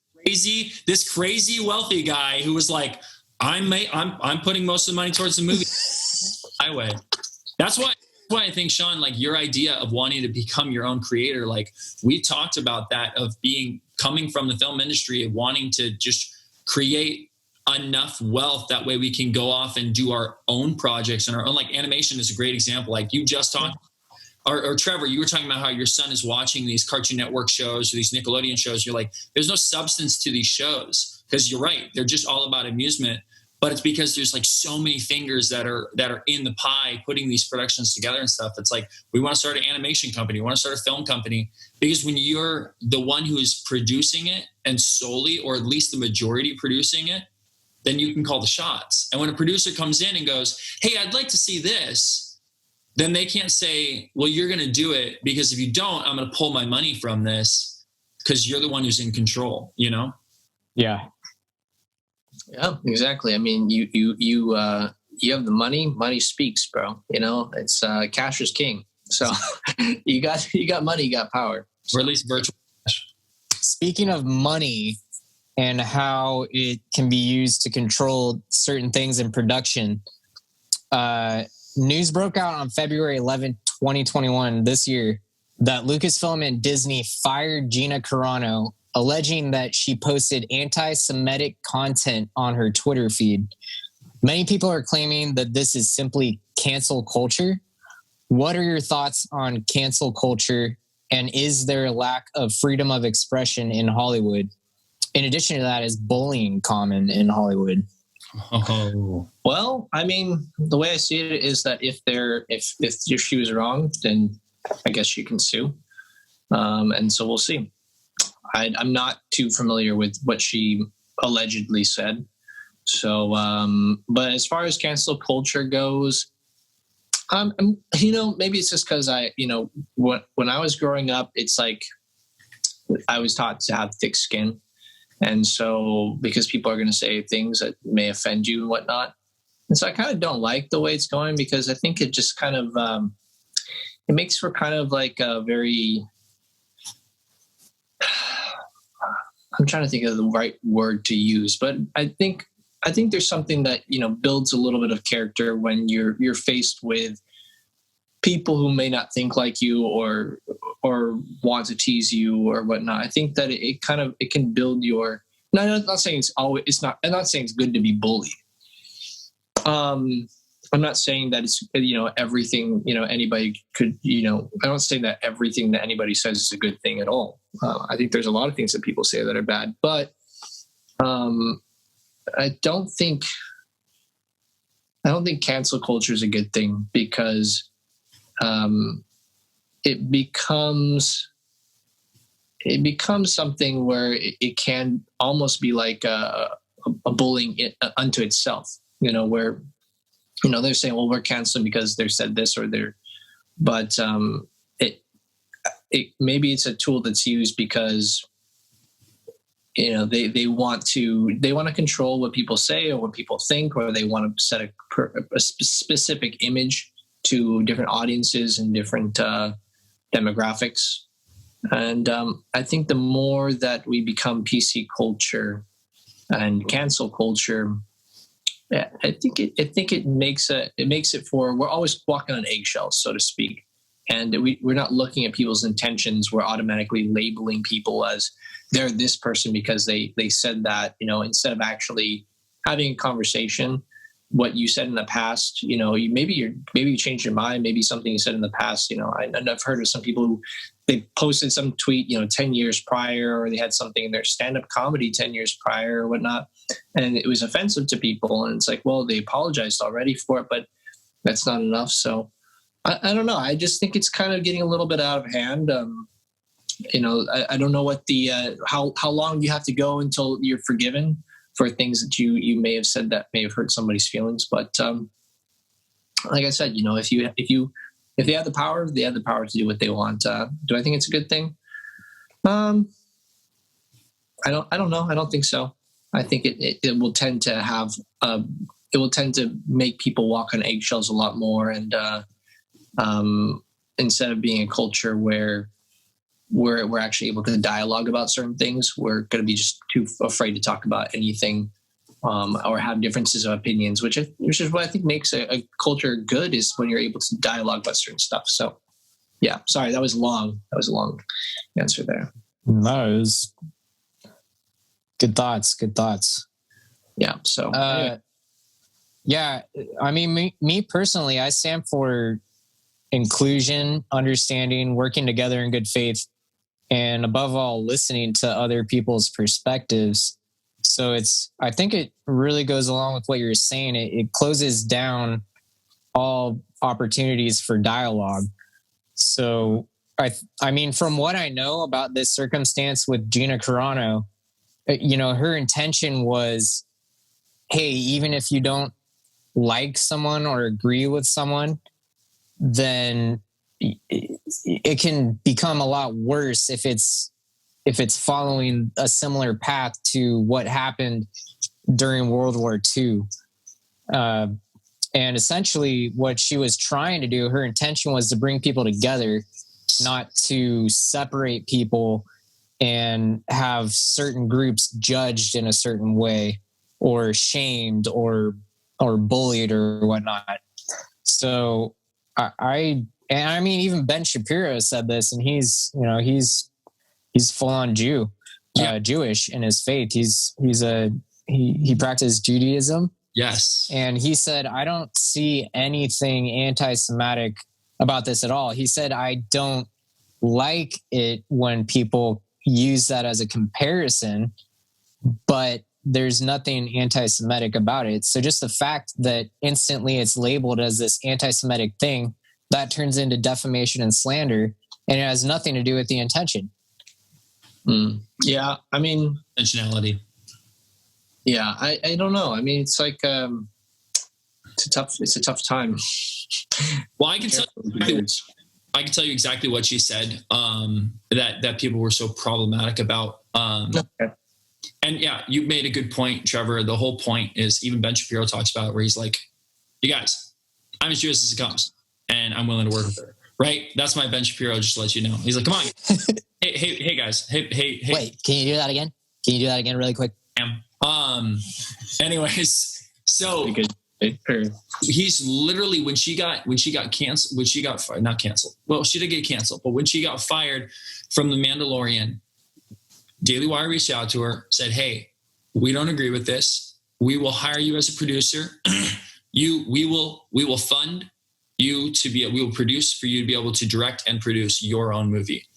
crazy wealthy guy who was like, I'm putting most of the money towards the movie. Highway. That's why I think, Sean, like your idea of wanting to become your own creator, like we talked about that, of coming from the film industry, of wanting to just create enough wealth that way we can go off and do our own projects and our own, like animation is a great example. Like you just talked, or Trevor, you were talking about how your son is watching these Cartoon Network shows or these Nickelodeon shows. You're like, there's no substance to these shows, because you're right, they're just all about amusement. But it's because there's like so many fingers that are in the pie putting these productions together and stuff. It's like, we want to start an animation company, we want to start a film company, because when you're the one who is producing it, and solely, or at least the majority producing it, then you can call the shots. And when a producer comes in and goes, hey, I'd like to see this, then they can't say, well, you're going to do it, because if you don't, I'm going to pull my money from this, because you're the one who's in control, you know? Yeah. Yeah, exactly. I mean, you have the money speaks, bro. You know, it's cash is king. So you got money, you got power. Or at least virtual cash. Speaking of money and how it can be used to control certain things in production, news broke out on February 11th, 2021, this year, that Lucasfilm and Disney fired Gina Carano, alleging that she posted anti-Semitic content on her Twitter feed. Many people are claiming that this is simply cancel culture. What are your thoughts on cancel culture, and is there a lack of freedom of expression in Hollywood? In addition to that, is bullying common in Hollywood? Oh. Well, I mean, the way I see it is that if she was wrong, then I guess she can sue. And so we'll see. I'm not too familiar with what she allegedly said. So, but as far as cancel culture goes, maybe it's just because when I was growing up, it's like I was taught to have thick skin. And so because people are going to say things that may offend you and whatnot. And so I kind of don't like the way it's going, because I think it just kind of, it makes for kind of like a very, I'm trying to think of the right word to use, but I think there's something that, builds a little bit of character when you're faced with people who may not think like you or want to tease you or whatnot. I think that it can build your. No, I'm not saying I'm not saying it's good to be bullied. I'm not saying that it's everything anybody could I don't say that everything that anybody says is a good thing at all. I think there's a lot of things that people say that are bad, but I don't think cancel culture is a good thing, because it becomes something where it can almost be like a bullying unto itself, where they're saying, well, we're canceling because they said this or they're, but it maybe it's a tool that's used because they want to control what people say or what people think, or they want to set a specific image to different audiences and different demographics. And I think the more that we become PC culture and cancel culture, I think it makes it for, we're always walking on eggshells, so to speak. And we're not looking at people's intentions. We're automatically labeling people as they're this person because they said that, instead of actually having a conversation. What you said in the past, maybe you changed your mind, maybe something you said in the past, I've heard of some people who they posted some tweet, 10 years prior, or they had something in their stand-up comedy 10 years prior or whatnot. And it was offensive to people. And it's like, well, they apologized already for it, but that's not enough. So I don't know. I just think it's kind of getting a little bit out of hand. I don't know what the, how long you have to go until you're forgiven for things that you may have said that may have hurt somebody's feelings. But like I said, if they have the power, they have the power to do what they want. Do I think it's a good thing? I don't know. I don't think so. I think it will tend to have it will tend to make people walk on eggshells a lot more, and instead of being a culture where we're actually able to dialogue about certain things, we're going to be just too afraid to talk about anything or have differences of opinions, which is what I think makes a culture good, is when you're able to dialogue about certain stuff. So, yeah, sorry, that was long. That was a long answer there. No, it was good thoughts. Good thoughts. Yeah. So, anyway. Yeah, I mean, me personally, I stand for inclusion, understanding, working together in good faith, and above all, listening to other people's perspectives. So I think it really goes along with what you're saying. It closes down all opportunities for dialogue. So I mean, from what I know about this circumstance with Gina Carano, her intention was, hey, even if you don't like someone or agree with someone, then it can become a lot worse if it's following a similar path to what happened during World War II. And essentially what she was trying to do, her intention was to bring people together, not to separate people and have certain groups judged in a certain way or shamed or bullied or whatnot. So I mean, even Ben Shapiro said this, and he's full on Jew, Jewish in his faith. He practiced Judaism. Yes. And he said, I don't see anything anti-Semitic about this at all. He said, I don't like it when people use that as a comparison, but there's nothing anti-Semitic about it. So just the fact that instantly it's labeled as this anti-Semitic thing, that turns into defamation and slander, and it has nothing to do with the intention. Yeah, I mean, intentionality. Yeah, I don't know. I mean, it's like it's a tough time. Well, I can tell you exactly what she said. That people were so problematic about. Okay. And yeah, you made a good point, Trevor. The whole point is, even Ben Shapiro talks about it, where he's like, "You guys, I'm as Jewish as it comes, and I'm willing to work with her." Right? That's my Ben Shapiro. Just to let you know, he's like, "Come on, hey guys, hey." Wait, can you do that again? Can you do that again, really quick? Anyways, so he's literally when she got not canceled. Well, she did get canceled, but when she got fired from The Mandalorian, Daily Wire reached out to her, said, "Hey, we don't agree with this. We will hire you as a producer. We will fund you we will produce for you to be able to direct and produce your own movie."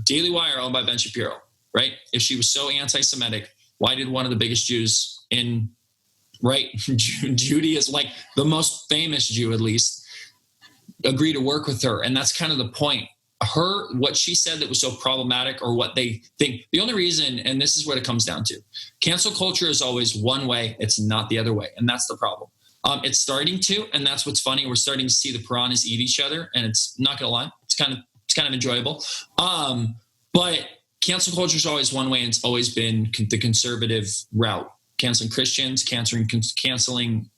Daily Wire, owned by Ben Shapiro, right? If she was so anti-Semitic, why did one of the biggest Jews in Judaism, like the most famous Jew at least, agree to work with her? And that's kind of the point. What she said that was so problematic, or what they think, the only reason, and this is what it comes down to, cancel culture is always one way. It's not the other way. And that's the problem. It's starting to, and that's what's funny. We're starting to see the piranhas eat each other, and it's not going to lie. It's kind of enjoyable. But cancel culture is always one way, and it's always been the conservative route. Canceling Christians, canceling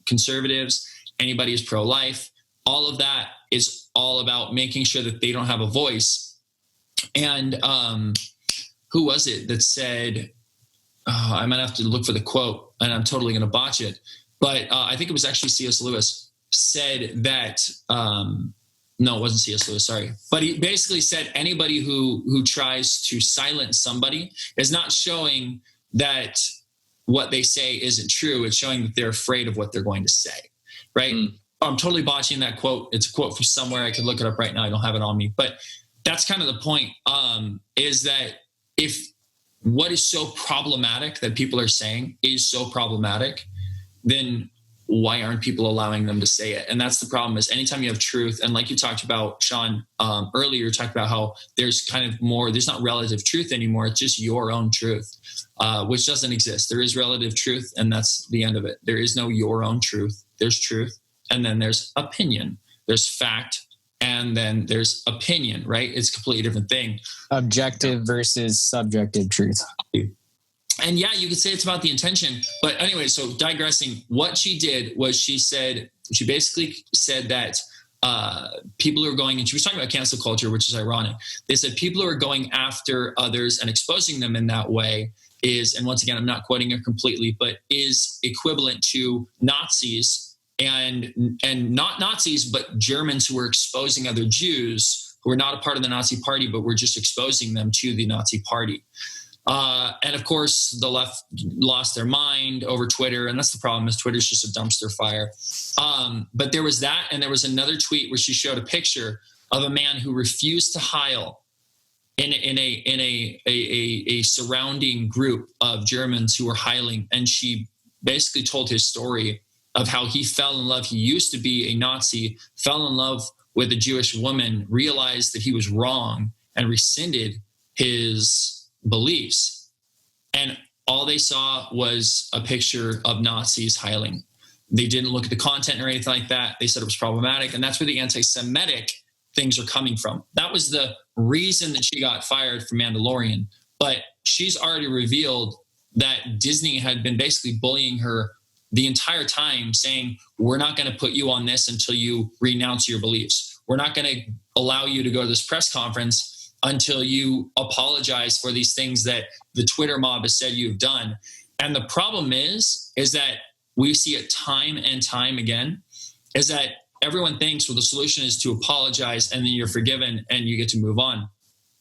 conservatives, anybody who's pro-life. All of that is all about making sure that they don't have a voice. And who was it that said, I might have to look for the quote, and I'm totally going to botch it, but I think it was actually C.S. Lewis, said that No, it wasn't C.S. Lewis. Sorry. But he basically said anybody who tries to silence somebody is not showing that what they say isn't true. It's showing that they're afraid of what they're going to say. Right. I'm totally botching that quote. It's a quote from somewhere. I could look it up right now. I don't have it on me, but that's kind of the point, is that if what is so problematic that people are saying is so problematic, then why aren't people allowing them to say it? And that's the problem, is anytime you have truth, and like you talked about, Sean, earlier, you talked about how there's kind of more, there's not relative truth anymore. It's just your own truth, which doesn't exist. There is relative truth, and that's the end of it. There is no your own truth. There's truth, and then there's opinion. There's fact, and then there's opinion, right? It's a completely different thing. Objective versus subjective truth. And yeah, you could say it's about the intention. But anyway, so digressing, what she did was she basically said that people who are going, and she was talking about cancel culture, which is ironic. They said people who are going after others and exposing them in that way is, and once again, I'm not quoting her completely, but is equivalent to Nazis, and not Nazis, but Germans who were exposing other Jews who were not a part of the Nazi party, but were just exposing them to the Nazi party. And of course, the left lost their mind over Twitter. And that's the problem, is Twitter's just a dumpster fire. But there was that. And there was another tweet where she showed a picture of a man who refused to heil in a surrounding group of Germans who were heiling. And she basically told his story of how he fell in love. He used to be a Nazi, fell in love with a Jewish woman, realized that he was wrong, and rescinded his beliefs, and all they saw was a picture of Nazis heiling. They didn't look at the content or anything like that. They said it was problematic, and that's where the anti-Semitic things are coming from. That was the reason that she got fired from Mandalorian. But she's already revealed that Disney had been basically bullying her the entire time, saying, we're not going to put you on this until you renounce your beliefs. We're not going to allow you to go to this press conference until you apologize for these things that the Twitter mob has said you've done. And the problem is that we see it time and time again, is that everyone thinks, well, the solution is to apologize and then you're forgiven and you get to move on.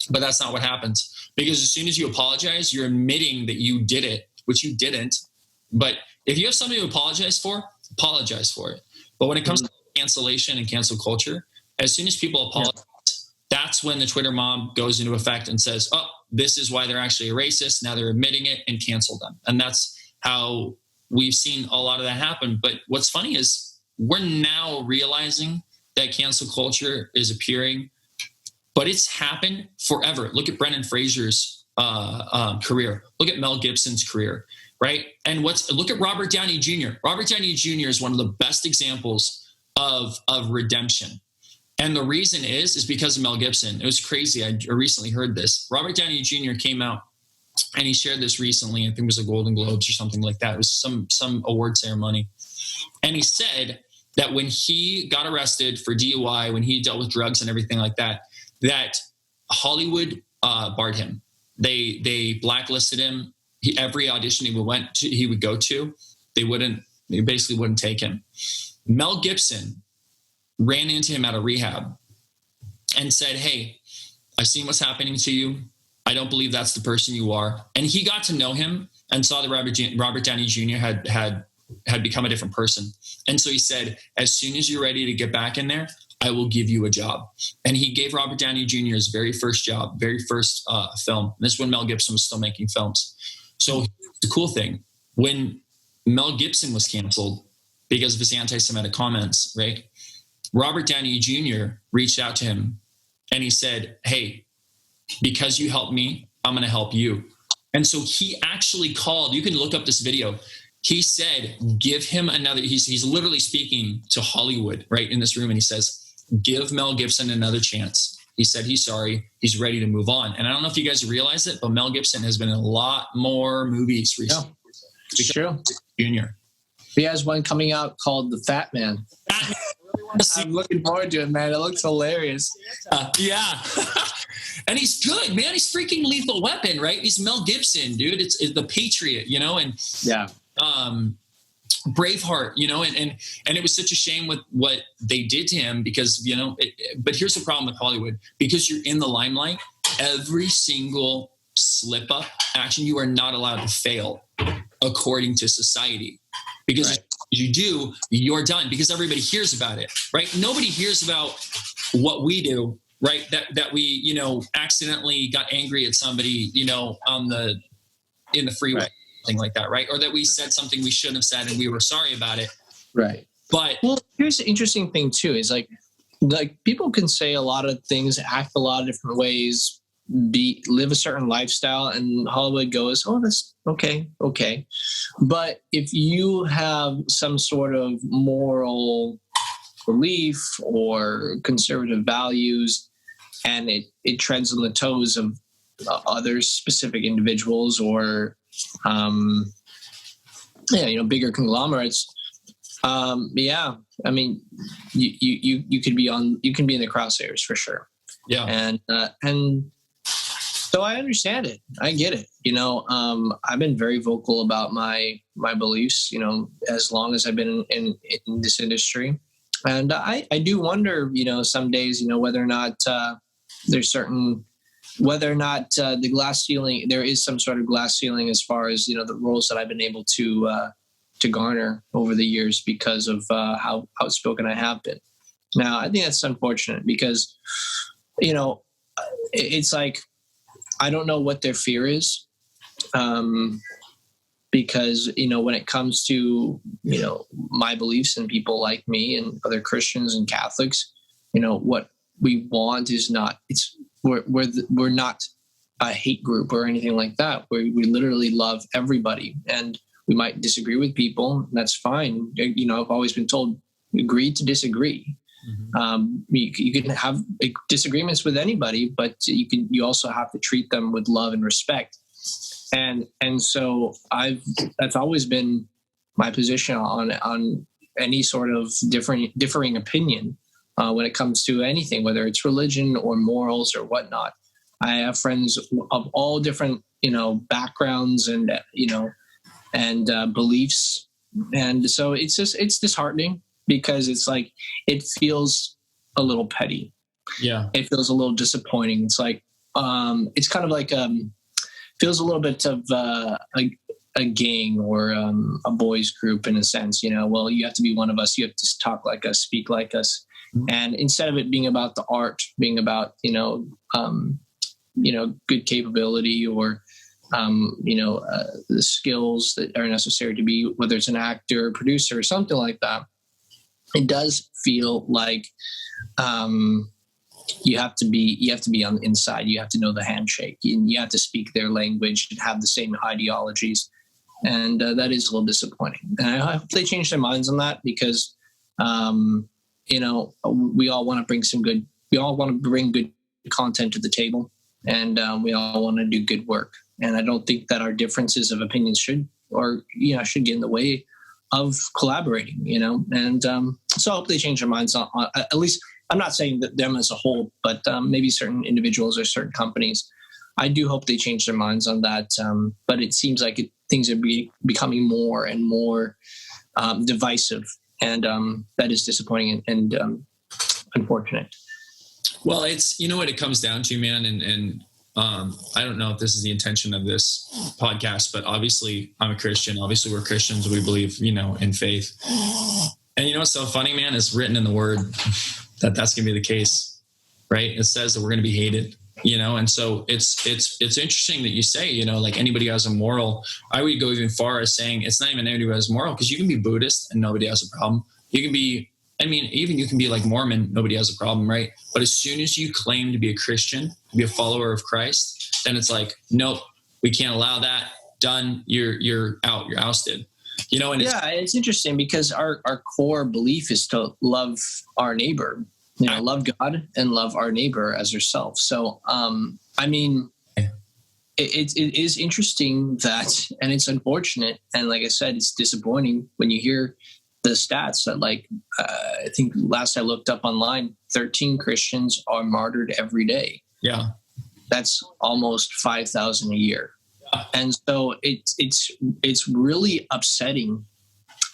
But that's not what happens, because as soon as you apologize, you're admitting that you did it, which you didn't. But if you have something to apologize for it. But when it comes to cancellation and cancel culture, as soon as people apologize, that's when the Twitter mob goes into effect and says, oh, this is why they're actually a racist. Now they're admitting it, and cancel them. And that's how we've seen a lot of that happen. But what's funny is we're now realizing that cancel culture is appearing, but it's happened forever. Look at Brendan Fraser's career. Look at Mel Gibson's career, right? And look at Robert Downey Jr. Robert Downey Jr. is one of the best examples of redemption. And the reason is because of Mel Gibson. It was crazy. I recently heard this. Robert Downey Jr. came out and he shared this recently. I think it was the Golden Globes or something like that. It was some award ceremony. And he said that when he got arrested for DUI, when he dealt with drugs and everything like that, that Hollywood barred him. They blacklisted him. Every audition he would go to, they basically wouldn't take him. Mel Gibson ran into him at a rehab and said, hey, I've seen what's happening to you. I don't believe that's the person you are. And he got to know him and saw that Robert Downey Jr. had become a different person. And so he said, as soon as you're ready to get back in there, I will give you a job. And he gave Robert Downey Jr. his very first job, very first film. This is when Mel Gibson was still making films. So the cool thing, when Mel Gibson was canceled because of his anti-Semitic comments, right? Robert Downey Jr. reached out to him and he said, hey, because you helped me, I'm going to help you. And so he actually called, you can look up this video. He said, give him another, he's literally speaking to Hollywood right in this room. And he says, give Mel Gibson another chance. He said, he's sorry. He's ready to move on. And I don't know if you guys realize it, but Mel Gibson has been in a lot more movies recently. Yeah, it's true. Junior. He has one coming out called The Fat Man. I'm looking forward to it, man. It looks hilarious. Yeah. And he's good, man. He's freaking Lethal Weapon, right? He's Mel Gibson, dude. It's the Patriot, you know? And yeah. Braveheart, and it was such a shame with what they did to him because, but here's the problem with Hollywood, because you're in the limelight, every single slip up action, you are not allowed to fail according to society, because right. if you do, you're done, because everybody hears about it, right? Nobody hears about what we do, right? That we, accidentally got angry at somebody, in the freeway. Right. Thing like that, right? Or that we said something we shouldn't have said and we were sorry about it. Right. But here's the interesting thing too, is like people can say a lot of things, act a lot of different ways, live a certain lifestyle, and Hollywood goes, oh, that's okay. But if you have some sort of moral belief or conservative values, and it treads on the toes of other specific individuals or bigger conglomerates. I mean, you can be in the crosshairs for sure. Yeah. And so I understand it. I get it. I've been very vocal about my beliefs, as long as I've been in this industry. And I do wonder, some days, whether or not whether or not the glass ceiling, there is some sort of glass ceiling as far as, the roles that I've been able to garner over the years because of how outspoken I have been. Now, I think that's unfortunate because, it's like, I don't know what their fear is. Because, when it comes to, my beliefs and people like me and other Christians and Catholics, what we want is not, we're not a hate group or anything like that. We literally love everybody, and we might disagree with people. That's fine. I've always been told, agree to disagree. Mm-hmm. You can have disagreements with anybody, but you also have to treat them with love and respect. And so that's always been my position on any sort of differing opinion. When it comes to anything, whether it's religion or morals or whatnot. I have friends of all different, backgrounds and beliefs. And so it's disheartening because it's like, it feels a little petty. Yeah. It feels a little disappointing. It's like, it's kind of like, feels a little bit of a gang or a boys group in a sense, well, you have to be one of us. You have to talk like us, speak like us. And instead of it being about the art, being about, good capability or, the skills that are necessary to be, whether it's an actor, or producer, or something like that, it does feel like you have to be on the inside. You have to know the handshake. You have to speak their language and have the same ideologies. And that is a little disappointing. And I hope they change their minds on that because, we all want to bring good content to the table, and we all want to do good work. And I don't think that our differences of opinions should get in the way of collaborating, and so I hope they change their minds on at least. I'm not saying that them as a whole, but maybe certain individuals or certain companies. I do hope they change their minds on that. But it seems like things are becoming more and more divisive. And that is disappointing and unfortunate. Well, it's, what it comes down to, man. And I don't know if this is the intention of this podcast, but obviously I'm a Christian. Obviously we're Christians. We believe, in faith. And what's so funny, man, is written in the word that's going to be the case, right? It says that we're going to be hated, and so it's interesting that you say, like anybody who has a moral. I would go even far as saying it's not even anybody who has moral, because you can be Buddhist and nobody has a problem. You can be, even you can be like Mormon, nobody has a problem, right? But as soon as you claim to be a Christian, to be a follower of Christ, then it's like, nope, we can't allow that. Done. You're out. You're ousted. And it's interesting because our core belief is to love our neighbor, love God and love our neighbor as yourself. So, it is interesting that, and it's unfortunate. And like I said, it's disappointing when you hear the stats that I think last I looked up online, 13 Christians are martyred every day. Yeah. That's almost 5,000 a year. And so it's really upsetting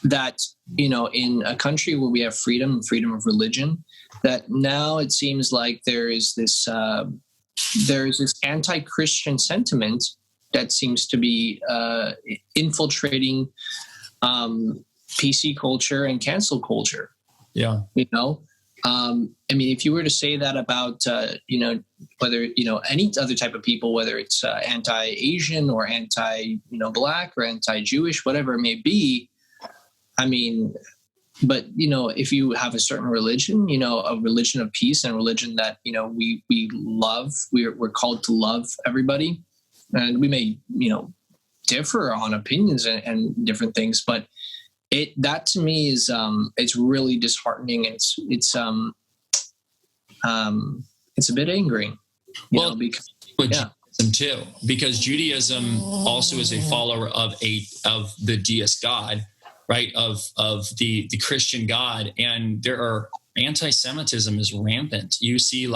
that, in a country where we have freedom of religion, that now it seems like there is this anti-Christian sentiment that seems to be infiltrating PC culture and cancel culture. Yeah. If you were to say that about, whether, any other type of people, whether it's anti-Asian or anti-Black or anti-Jewish, whatever it may be, but, if you have a certain religion, a religion of peace and a religion that, we love, we're called to love everybody. And we may, differ on opinions and different things, but that to me is, it's really disheartening. It's a bit angering, because Judaism too, because Judaism also is a follower of the deist God, right? Of the Christian God. And there are anti-Semitism is rampant. You see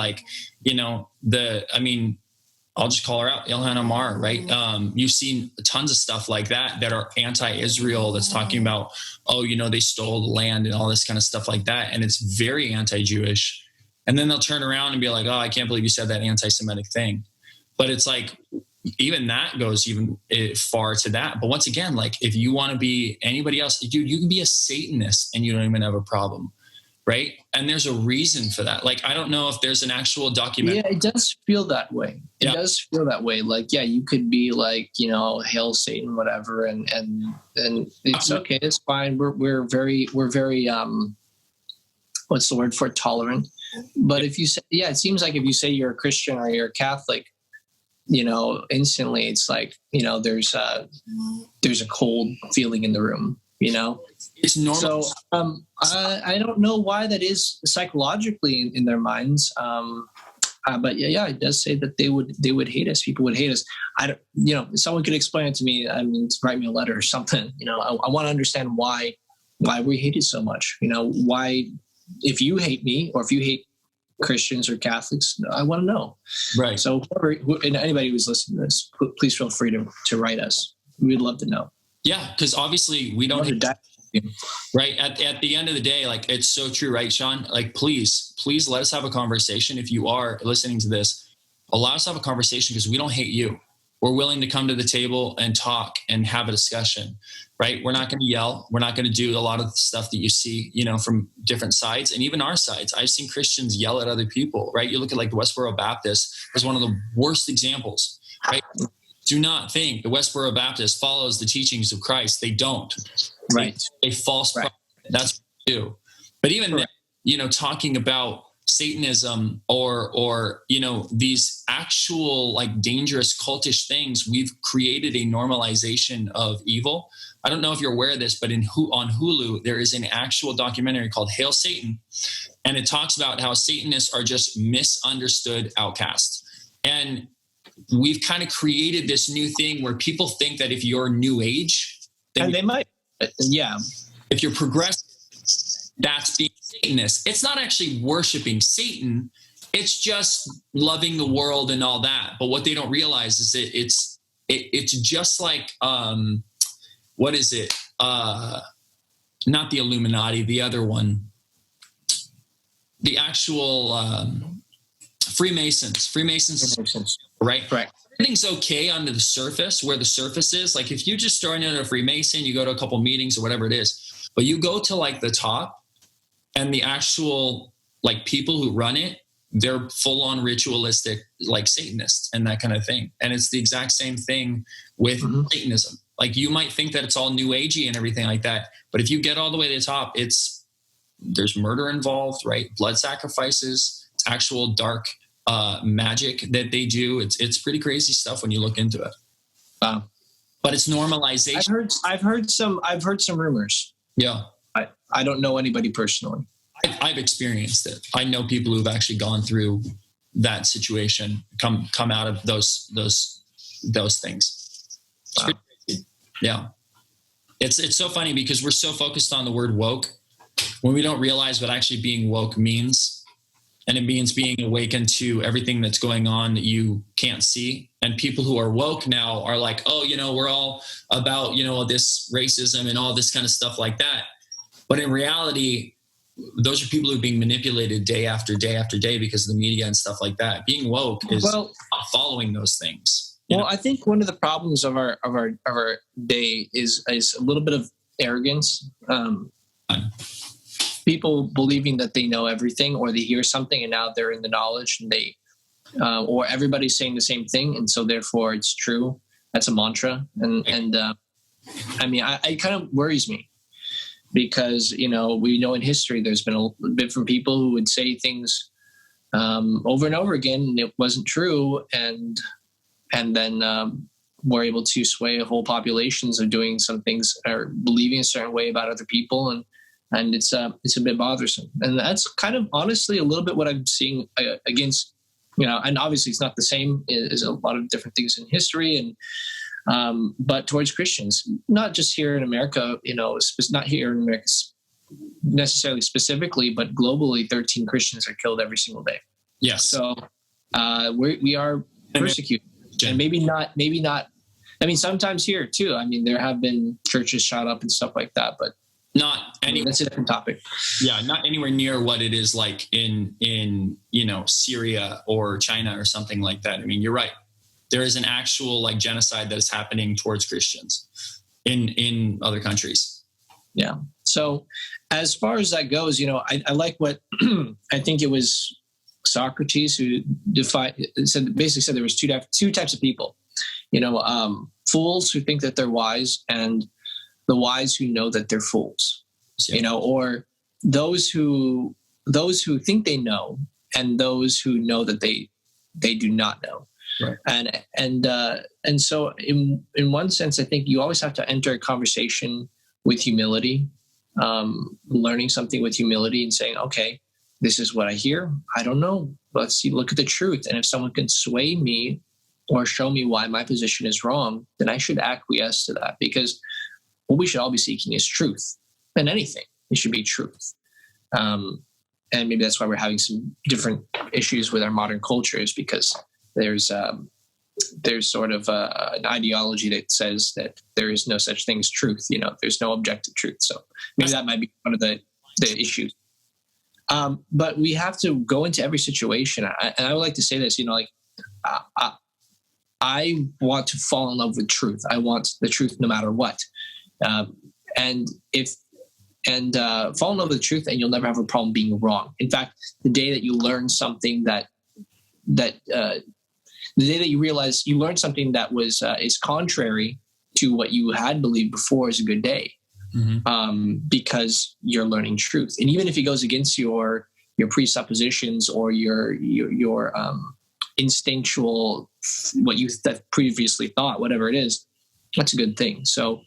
I'll just call her out, Ilhan Omar, right? You've seen tons of stuff like that are anti-Israel, that's talking about, they stole the land and all this kind of stuff like that. And it's very anti-Jewish. And then they'll turn around and be like, oh, I can't believe you said that anti-Semitic thing. But it's like, even that goes even far to that. But once again, like if you want to be anybody else, dude, you can be a Satanist and you don't even have a problem. Right. And there's a reason for that. Like, I don't know if there's an actual document. Yeah, it does feel that way. It does feel that way. Like, yeah, you could be like, hail Satan, whatever. And it's okay. It's fine. We're very, what's the word for it? Tolerant. But if you say, it seems like if you say you're a Christian or you're a Catholic, instantly it's like, there's a cold feeling in the room, It's normal. So I don't know why that is psychologically in their minds. But it does say that they would hate us. People would hate us. I don't, if someone could explain it to me, write me a letter or something. I want to understand why we hate it so much. Why, if you hate me or if you hate Christians or Catholics, I want to know. Right. So anybody who's listening to this, please feel free to write us. We'd love to know. Yeah, because obviously we don't. Right. At the end of the day, like, it's so true, right, Sean? Like, please let us have a conversation. If you are listening to this, allow us to have a conversation, because we don't hate you. We're willing to come to the table and talk and have a discussion, right? We're not going to yell. We're not going to do a lot of the stuff that you see, from different sides, and even our sides. I've seen Christians yell at other people, right? You look at like the Westboro Baptist as one of the worst examples, right? Do not think the Westboro Baptist follows the teachings of Christ. They don't. Right. A false prophet. That's what they do. But even then, talking about Satanism or these actual like dangerous cultish things, we've created a normalization of evil. I don't know if you're aware of this, but on Hulu, there is an actual documentary called Hail Satan. And it talks about how Satanists are just misunderstood outcasts. And we've kind of created this new thing where people think that if you're new age, and they might. Yeah. If you're progressive, that's being Satanist. It's not actually worshiping Satan. It's just loving the world and all that. But what they don't realize is that it's just like, what is it? Not the Illuminati, the other one. The actual Freemasons. Right? Correct. Everything's okay under the surface, where the surface is. Like, if you just join in a Freemason, you go to a couple meetings or whatever it is, but you go to like the top, and the actual like people who run it, they're full on ritualistic, like Satanists and that kind of thing. And it's the exact same thing with Satanism. Like, you might think that it's all new agey and everything like that, but if you get all the way to the top, there's murder involved, right? Blood sacrifices, actual dark magic that they do. It's pretty crazy stuff when you look into it. Wow. But it's normalization. I've heard some rumors. Yeah. I don't know anybody personally. I've experienced it. I know people who've actually gone through that situation, come out of those things. Wow. Yeah. It's so funny because we're so focused on the word woke when we don't realize what actually being woke means. And it means being awakened to everything that's going on that you can't see. And people who are woke now are like, oh, we're all about, this racism and all this kind of stuff like that. But in reality, those are people who are being manipulated day after day after day because of the media and stuff like that. Being woke is not following those things. I think one of the problems of our day is a little bit of arrogance. People believing that they know everything, or they hear something and now they're in the knowledge, and they or everybody's saying the same thing, and so therefore it's true. That's a mantra, and it kind of worries me, because we know in history there's been different people who would say things over and over again, and it wasn't true, and then were able to sway whole populations of doing some things or believing a certain way about other people, and it's a bit bothersome. And that's kind of honestly a little bit what I'm seeing against, and obviously it's not the same as a lot of different things in history, and but towards Christians, not just here in America, not here in America necessarily specifically, but globally, 13 Christians are killed every single day. Yes. So we are persecuted, and maybe not. I mean, sometimes here too. I mean, there have been churches shot up and stuff like that, but not anywhere. That's a different topic. Yeah, not anywhere near what it is like in Syria or China or something like that. I mean, you're right. There is an actual genocide that is happening towards Christians in other countries. Yeah. So as far as that goes, I like what I think it was Socrates who basically said there was two types of people. Fools who think that they're wise, and the wise who know that they're fools, or those who think they know, and those who know that they do not know. Right. And so in one sense, I think you always have to enter a conversation with humility, learning something with humility and saying, okay, this is what I hear. I don't know. Let's look at the truth. And if someone can sway me or show me why my position is wrong, then I should acquiesce to that, because what we should all be seeking is truth. And anything, it should be truth. And maybe that's why we're having some different issues with our modern cultures, because there's sort of an ideology that says that there is no such thing as truth. There's no objective truth. So maybe that might be one of the issues. But we have to go into every situation. And I would like to say this, I want to fall in love with truth. I want the truth no matter what. And fall in love with the truth, and you'll never have a problem being wrong. In fact, the day that you learn something the day that you realize you learned something that was is contrary to what you had believed before is a good day, because you're learning truth. And even if it goes against your presuppositions or your instinctual, what you previously thought, whatever it is, that's a good thing. So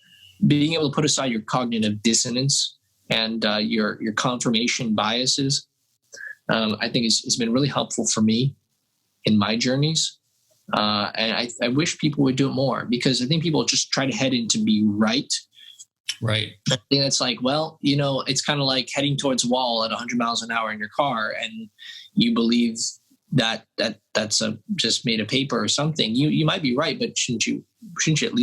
being able to put aside your cognitive dissonance and your confirmation biases, I think it's been really helpful for me in my journeys. And I wish people would do it more, because I think people just try to head in to be right. Right. I think that's like, well, it's kind of like heading towards a wall at 100 miles an hour in your car, and you believe that's just made of paper or something. You might be right, but shouldn't you at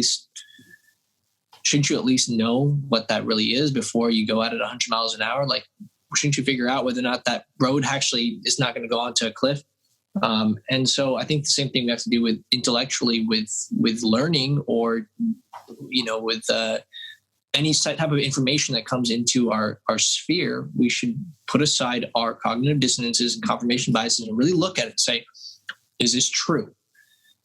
least know what that really is before you go at it 100 miles an hour? Like, shouldn't you figure out whether or not that road actually is not going to go onto a cliff? And so I think the same thing we have to do with intellectually with learning, or, with any type of information that comes into our sphere. We should put aside our cognitive dissonances and confirmation biases and really look at it and say, is this true?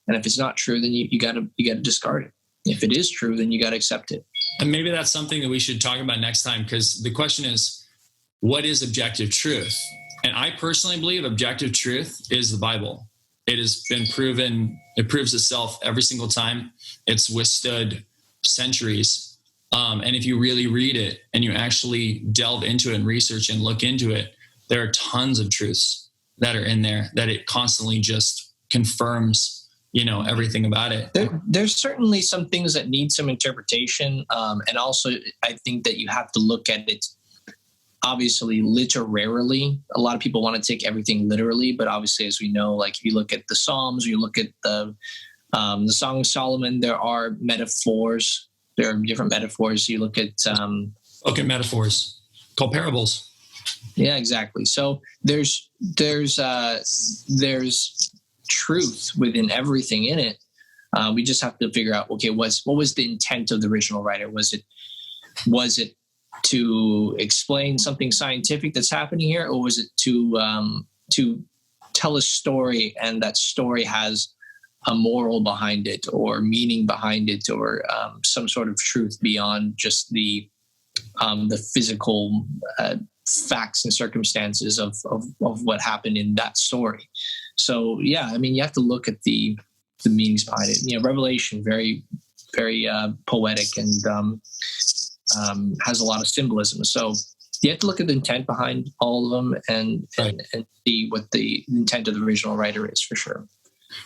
And if it's not true, then you got to discard it. If it is true, then you got to accept it. And maybe that's something that we should talk about next time, because the question is, what is objective truth? And I personally believe objective truth is the Bible. It has been proven. It proves itself every single time. It's withstood centuries. And if you really read it and you actually delve into it and research and look into it, there are tons of truths that are in there that it constantly just confirms, everything about it. There's certainly some things that need some interpretation. And also I think that you have to look at it obviously literarily. A lot of people want to take everything literally, but obviously, as we know, like if you look at the Psalms, or you look at the Song of Solomon, there are metaphors. There are different metaphors. You look at metaphors called parables. Yeah, exactly. So there's truth within everything in it. We just have to figure out, okay, what was the intent of the original writer? Was it to explain something scientific that's happening here, or was it to tell a story, and that story has a moral behind it, or meaning behind it, or some sort of truth beyond just the physical facts and circumstances of what happened in that story. So yeah, I mean, you have to look at the meanings behind it. You know, Revelation, very, very poetic, and has a lot of symbolism. So you have to look at the intent behind all of them, and see what the intent of the original writer is, for sure.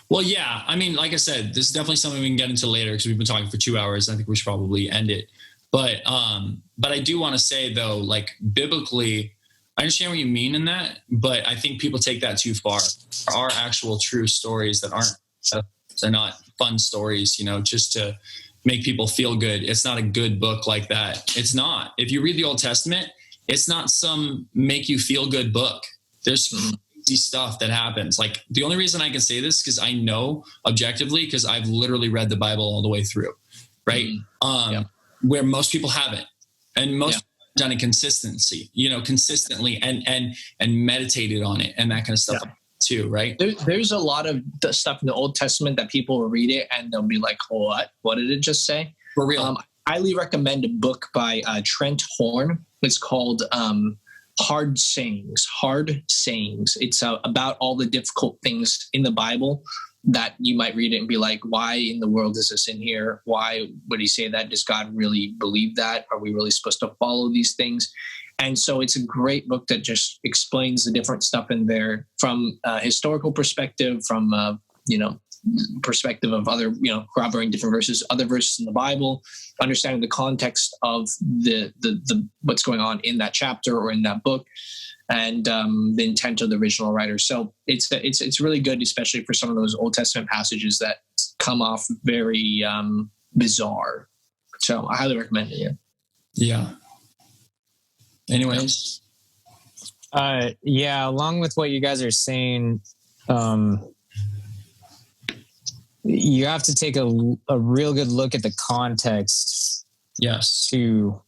Well, yeah. I mean, like I said, this is definitely something we can get into later, because we've been talking for 2 hours. I think we should probably end it. But I do want to say, though, like biblically, I understand what you mean in that, but I think people take that too far. There are actual true stories that they're not fun stories, you know, just to make people feel good. It's not a good book like that. It's not. If you read the Old Testament, it's not some make you feel good book. There's crazy stuff that happens. Like, the only reason I can say this, because I know objectively, because I've literally read the Bible all the way through, right? Where most people haven't, and most people have done it consistently and meditated on it and that kind of stuff too, right? There's a lot of stuff in the Old Testament that people will read it and they'll be like, what did it just say? For real. I highly recommend a book by Trent Horn. It's called Hard Sayings. It's about all the difficult things in the Bible that you might read it and be like, why in the world is this in here? Why would he say that? Does God really believe that? Are we really supposed to follow these things? And so it's a great book that just explains the different stuff in there from a historical perspective, from perspective of other, corroborating different verses, other verses in the Bible, understanding the context of the what's going on in that chapter or in that book, and the intent of the original writer. So it's really good, especially for some of those Old Testament passages that come off very bizarre. So I highly recommend it. Yeah. Anyways. Along with what you guys are saying, you have to take a real good look at the context. Yes. Too.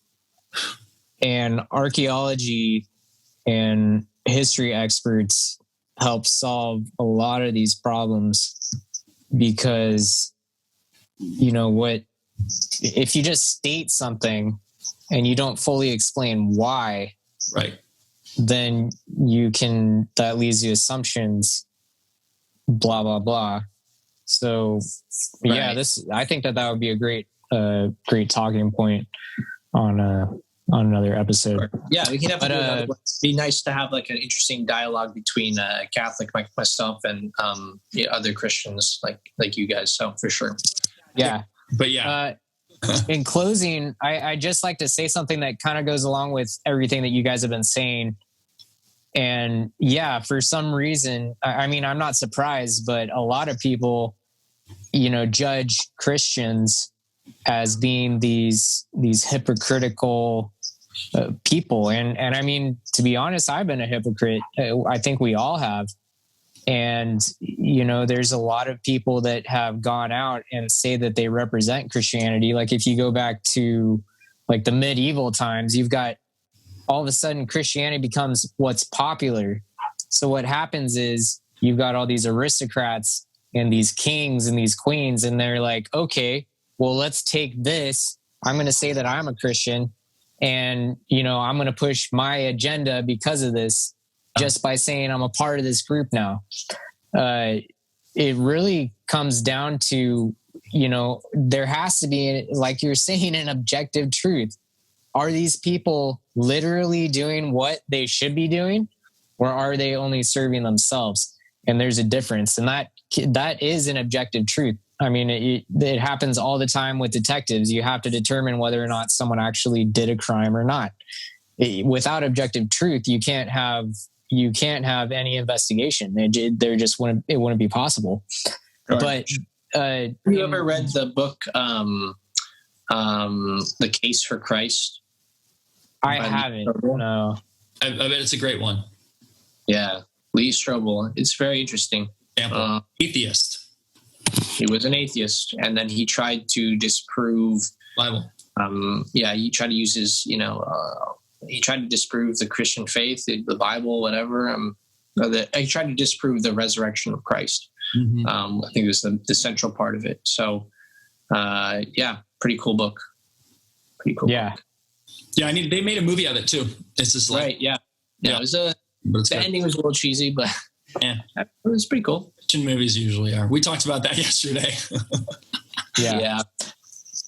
And archaeology and history experts help solve a lot of these problems, because if you just state something and you don't fully explain why, right, then that leads to assumptions, blah blah blah. So I think that would be a great talking point on another episode. Yeah, we can have it'd be nice to have like an interesting dialogue between a Catholic like myself and other Christians like you guys. So for sure. Yeah. But yeah. In closing, I just like to say something that kind of goes along with everything that you guys have been saying. And yeah, for some reason, I mean, I'm not surprised, but a lot of people, judge Christians as being these hypocritical people. And I mean, to be honest, I've been a hypocrite. I think we all have. And, there's a lot of people that have gone out and say that they represent Christianity. Like if you go back to like the medieval times, you've got all of a sudden Christianity becomes what's popular. So what happens is you've got all these aristocrats and these kings and these queens, and they're like, okay, well, let's take this. I'm going to say that I'm a Christian, and, I'm going to push my agenda because of this, just by saying I'm a part of this group now. It really comes down to, there has to be, like you're saying, an objective truth. Are these people literally doing what they should be doing, or are they only serving themselves? And there's a difference. And that is an objective truth. I mean, it happens all the time with detectives. You have to determine whether or not someone actually did a crime or not. without objective truth, you can't have any investigation. It wouldn't be possible. Sure. But have you ever read the book The Case for Christ? I haven't. No. I bet it's a great one. Yeah, Lee Strobel. It's very interesting. Atheist. He was an atheist, and then he tried to disprove Bible. He tried to use his, he tried to disprove the Christian faith, the Bible, whatever. He tried to disprove the resurrection of Christ. Mm-hmm. I think it was the central part of it. So, pretty cool book. Pretty cool. Yeah. Book. Yeah, they made a movie of it too. It's just like, right. Yeah. It was the ending was a little cheesy, but yeah, it was pretty cool. Christian movies usually are. We talked about that yesterday. Yeah.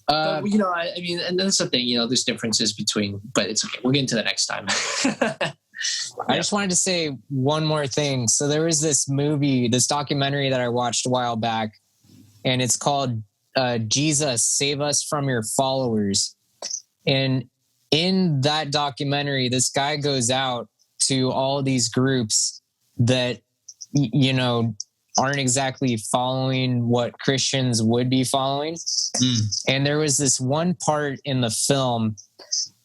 But, and that's the thing, there's differences between, but it's okay. We'll get into that next time. I just wanted to say one more thing. So there was this documentary that I watched a while back, and it's called Jesus, Save Us from Your Followers. And in that documentary, this guy goes out to all these groups that, aren't exactly following what Christians would be following. And there was this one part in the film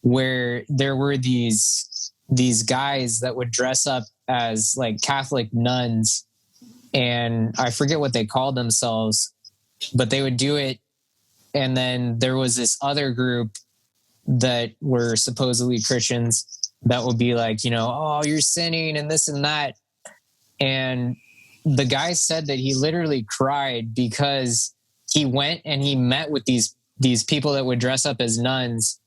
where there were these guys that would dress up as like Catholic nuns, and I forget what they called themselves, but they would do it. And then there was this other group that were supposedly Christians that would be like, oh, you're sinning and this and that. And the guy said that he literally cried because he went and he met with these people that would dress up as nuns.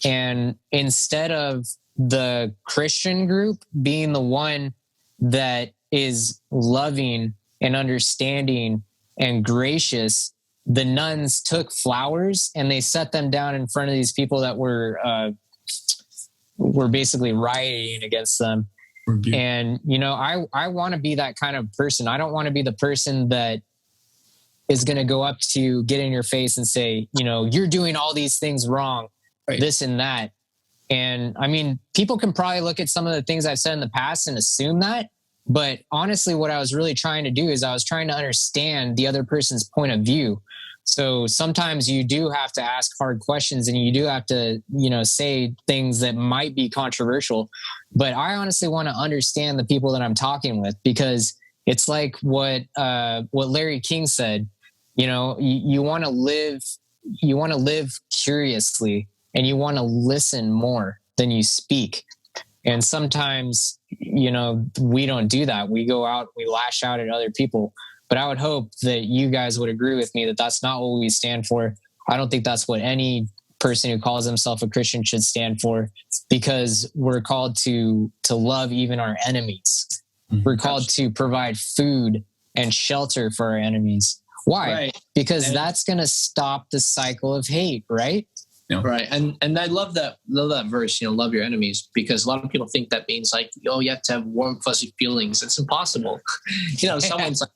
And instead of the Christian group being the one that is loving and understanding and gracious, the nuns took flowers and they set them down in front of these people that were basically rioting against them. And, I want to be that kind of person. I don't want to be the person that is going to go up to get in your face and say, you're doing all these things wrong, right, this and that. And I mean, people can probably look at some of the things I've said in the past and assume that. But honestly, what I was really trying to do is I was trying to understand the other person's point of view. So sometimes you do have to ask hard questions and you do have to, say things that might be controversial. But I honestly want to understand the people that I'm talking with, because it's like what Larry King said, you want to live curiously and you want to listen more than you speak. And sometimes, we don't do that. We go out, we lash out at other people. But I would hope that you guys would agree with me that that's not what we stand for. I don't think that's what any person who calls himself a Christian should stand for, because we're called to love even our enemies. Mm-hmm. We're called to provide food and shelter for our enemies. Why? Right. Because that's going to stop the cycle of hate, right? Yeah. Right. And I love that verse, love your enemies, because a lot of people think that means like, you have to have warm, fuzzy feelings. It's impossible. Someone's like,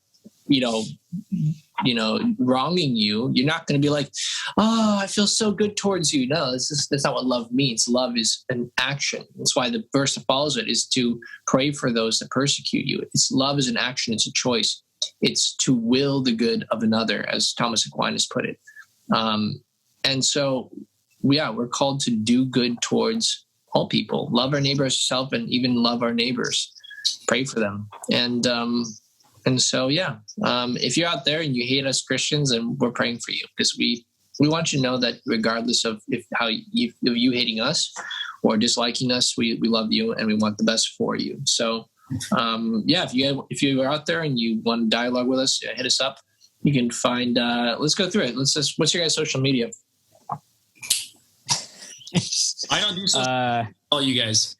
wronging you, you're not going to be like, oh, I feel so good towards you. No, that's not what love means. Love is an action. That's why the verse that follows it is to pray for those that persecute you. Love is an action. It's a choice. It's to will the good of another, as Thomas Aquinas put it. And so, we're called to do good towards all people. Love our neighbor as yourself, and even love our neighbors. Pray for them. And so, if you're out there and you hate us Christians, and we're praying for you, because we want you to know that regardless of you hating us or disliking us, we love you and we want the best for you. So, if you are out there and you want to dialogue with us, hit us up. You can find. Let's go through it. What's your guys' social media? I don't do social. All you guys.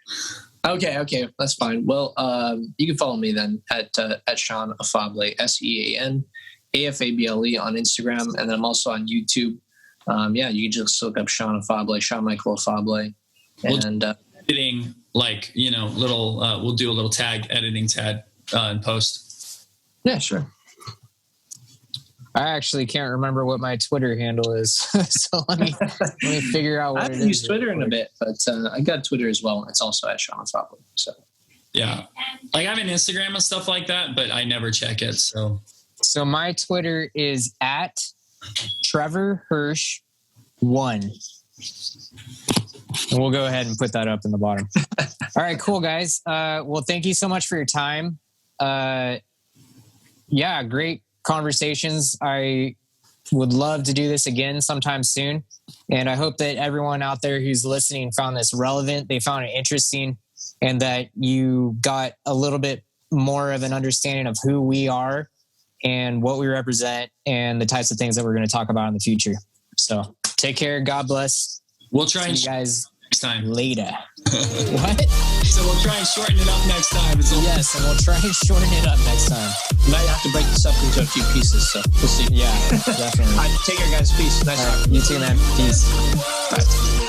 Okay, that's fine. Well, you can follow me then at Sean Afable, SeanAfable on Instagram, and then I'm also on YouTube. You can just look up Sean Afable, Sean Michael Afable, and editing, little. We'll do a little editing tag in post. Yeah, sure. I actually can't remember what my Twitter handle is. So let me figure out what I it is. haven't used Twitter in a bit, but I got Twitter as well. It's also at Sean Afable. So yeah, like I have an Instagram and stuff like that, but I never check it. So my Twitter is at Trevor Hirsch 1. And we'll go ahead and put that up in the bottom. All right, cool guys. Well, thank you so much for your time. Yeah, great conversations. I would love to do this again sometime soon. And I hope that everyone out there who's listening found this relevant, they found it interesting, and that you got a little bit more of an understanding of who we are and what we represent and the types of things that we're going to talk about in the future. So take care. God bless. We'll try and see you guys next time. Later. What? So we'll try and shorten it up next time. Yes, and we'll try and shorten it up next time. Might have to break this up into a few pieces, so we'll see. Yeah, definitely. All right, take care, guys. Peace. Nice talking. You too, man. Peace. Bye.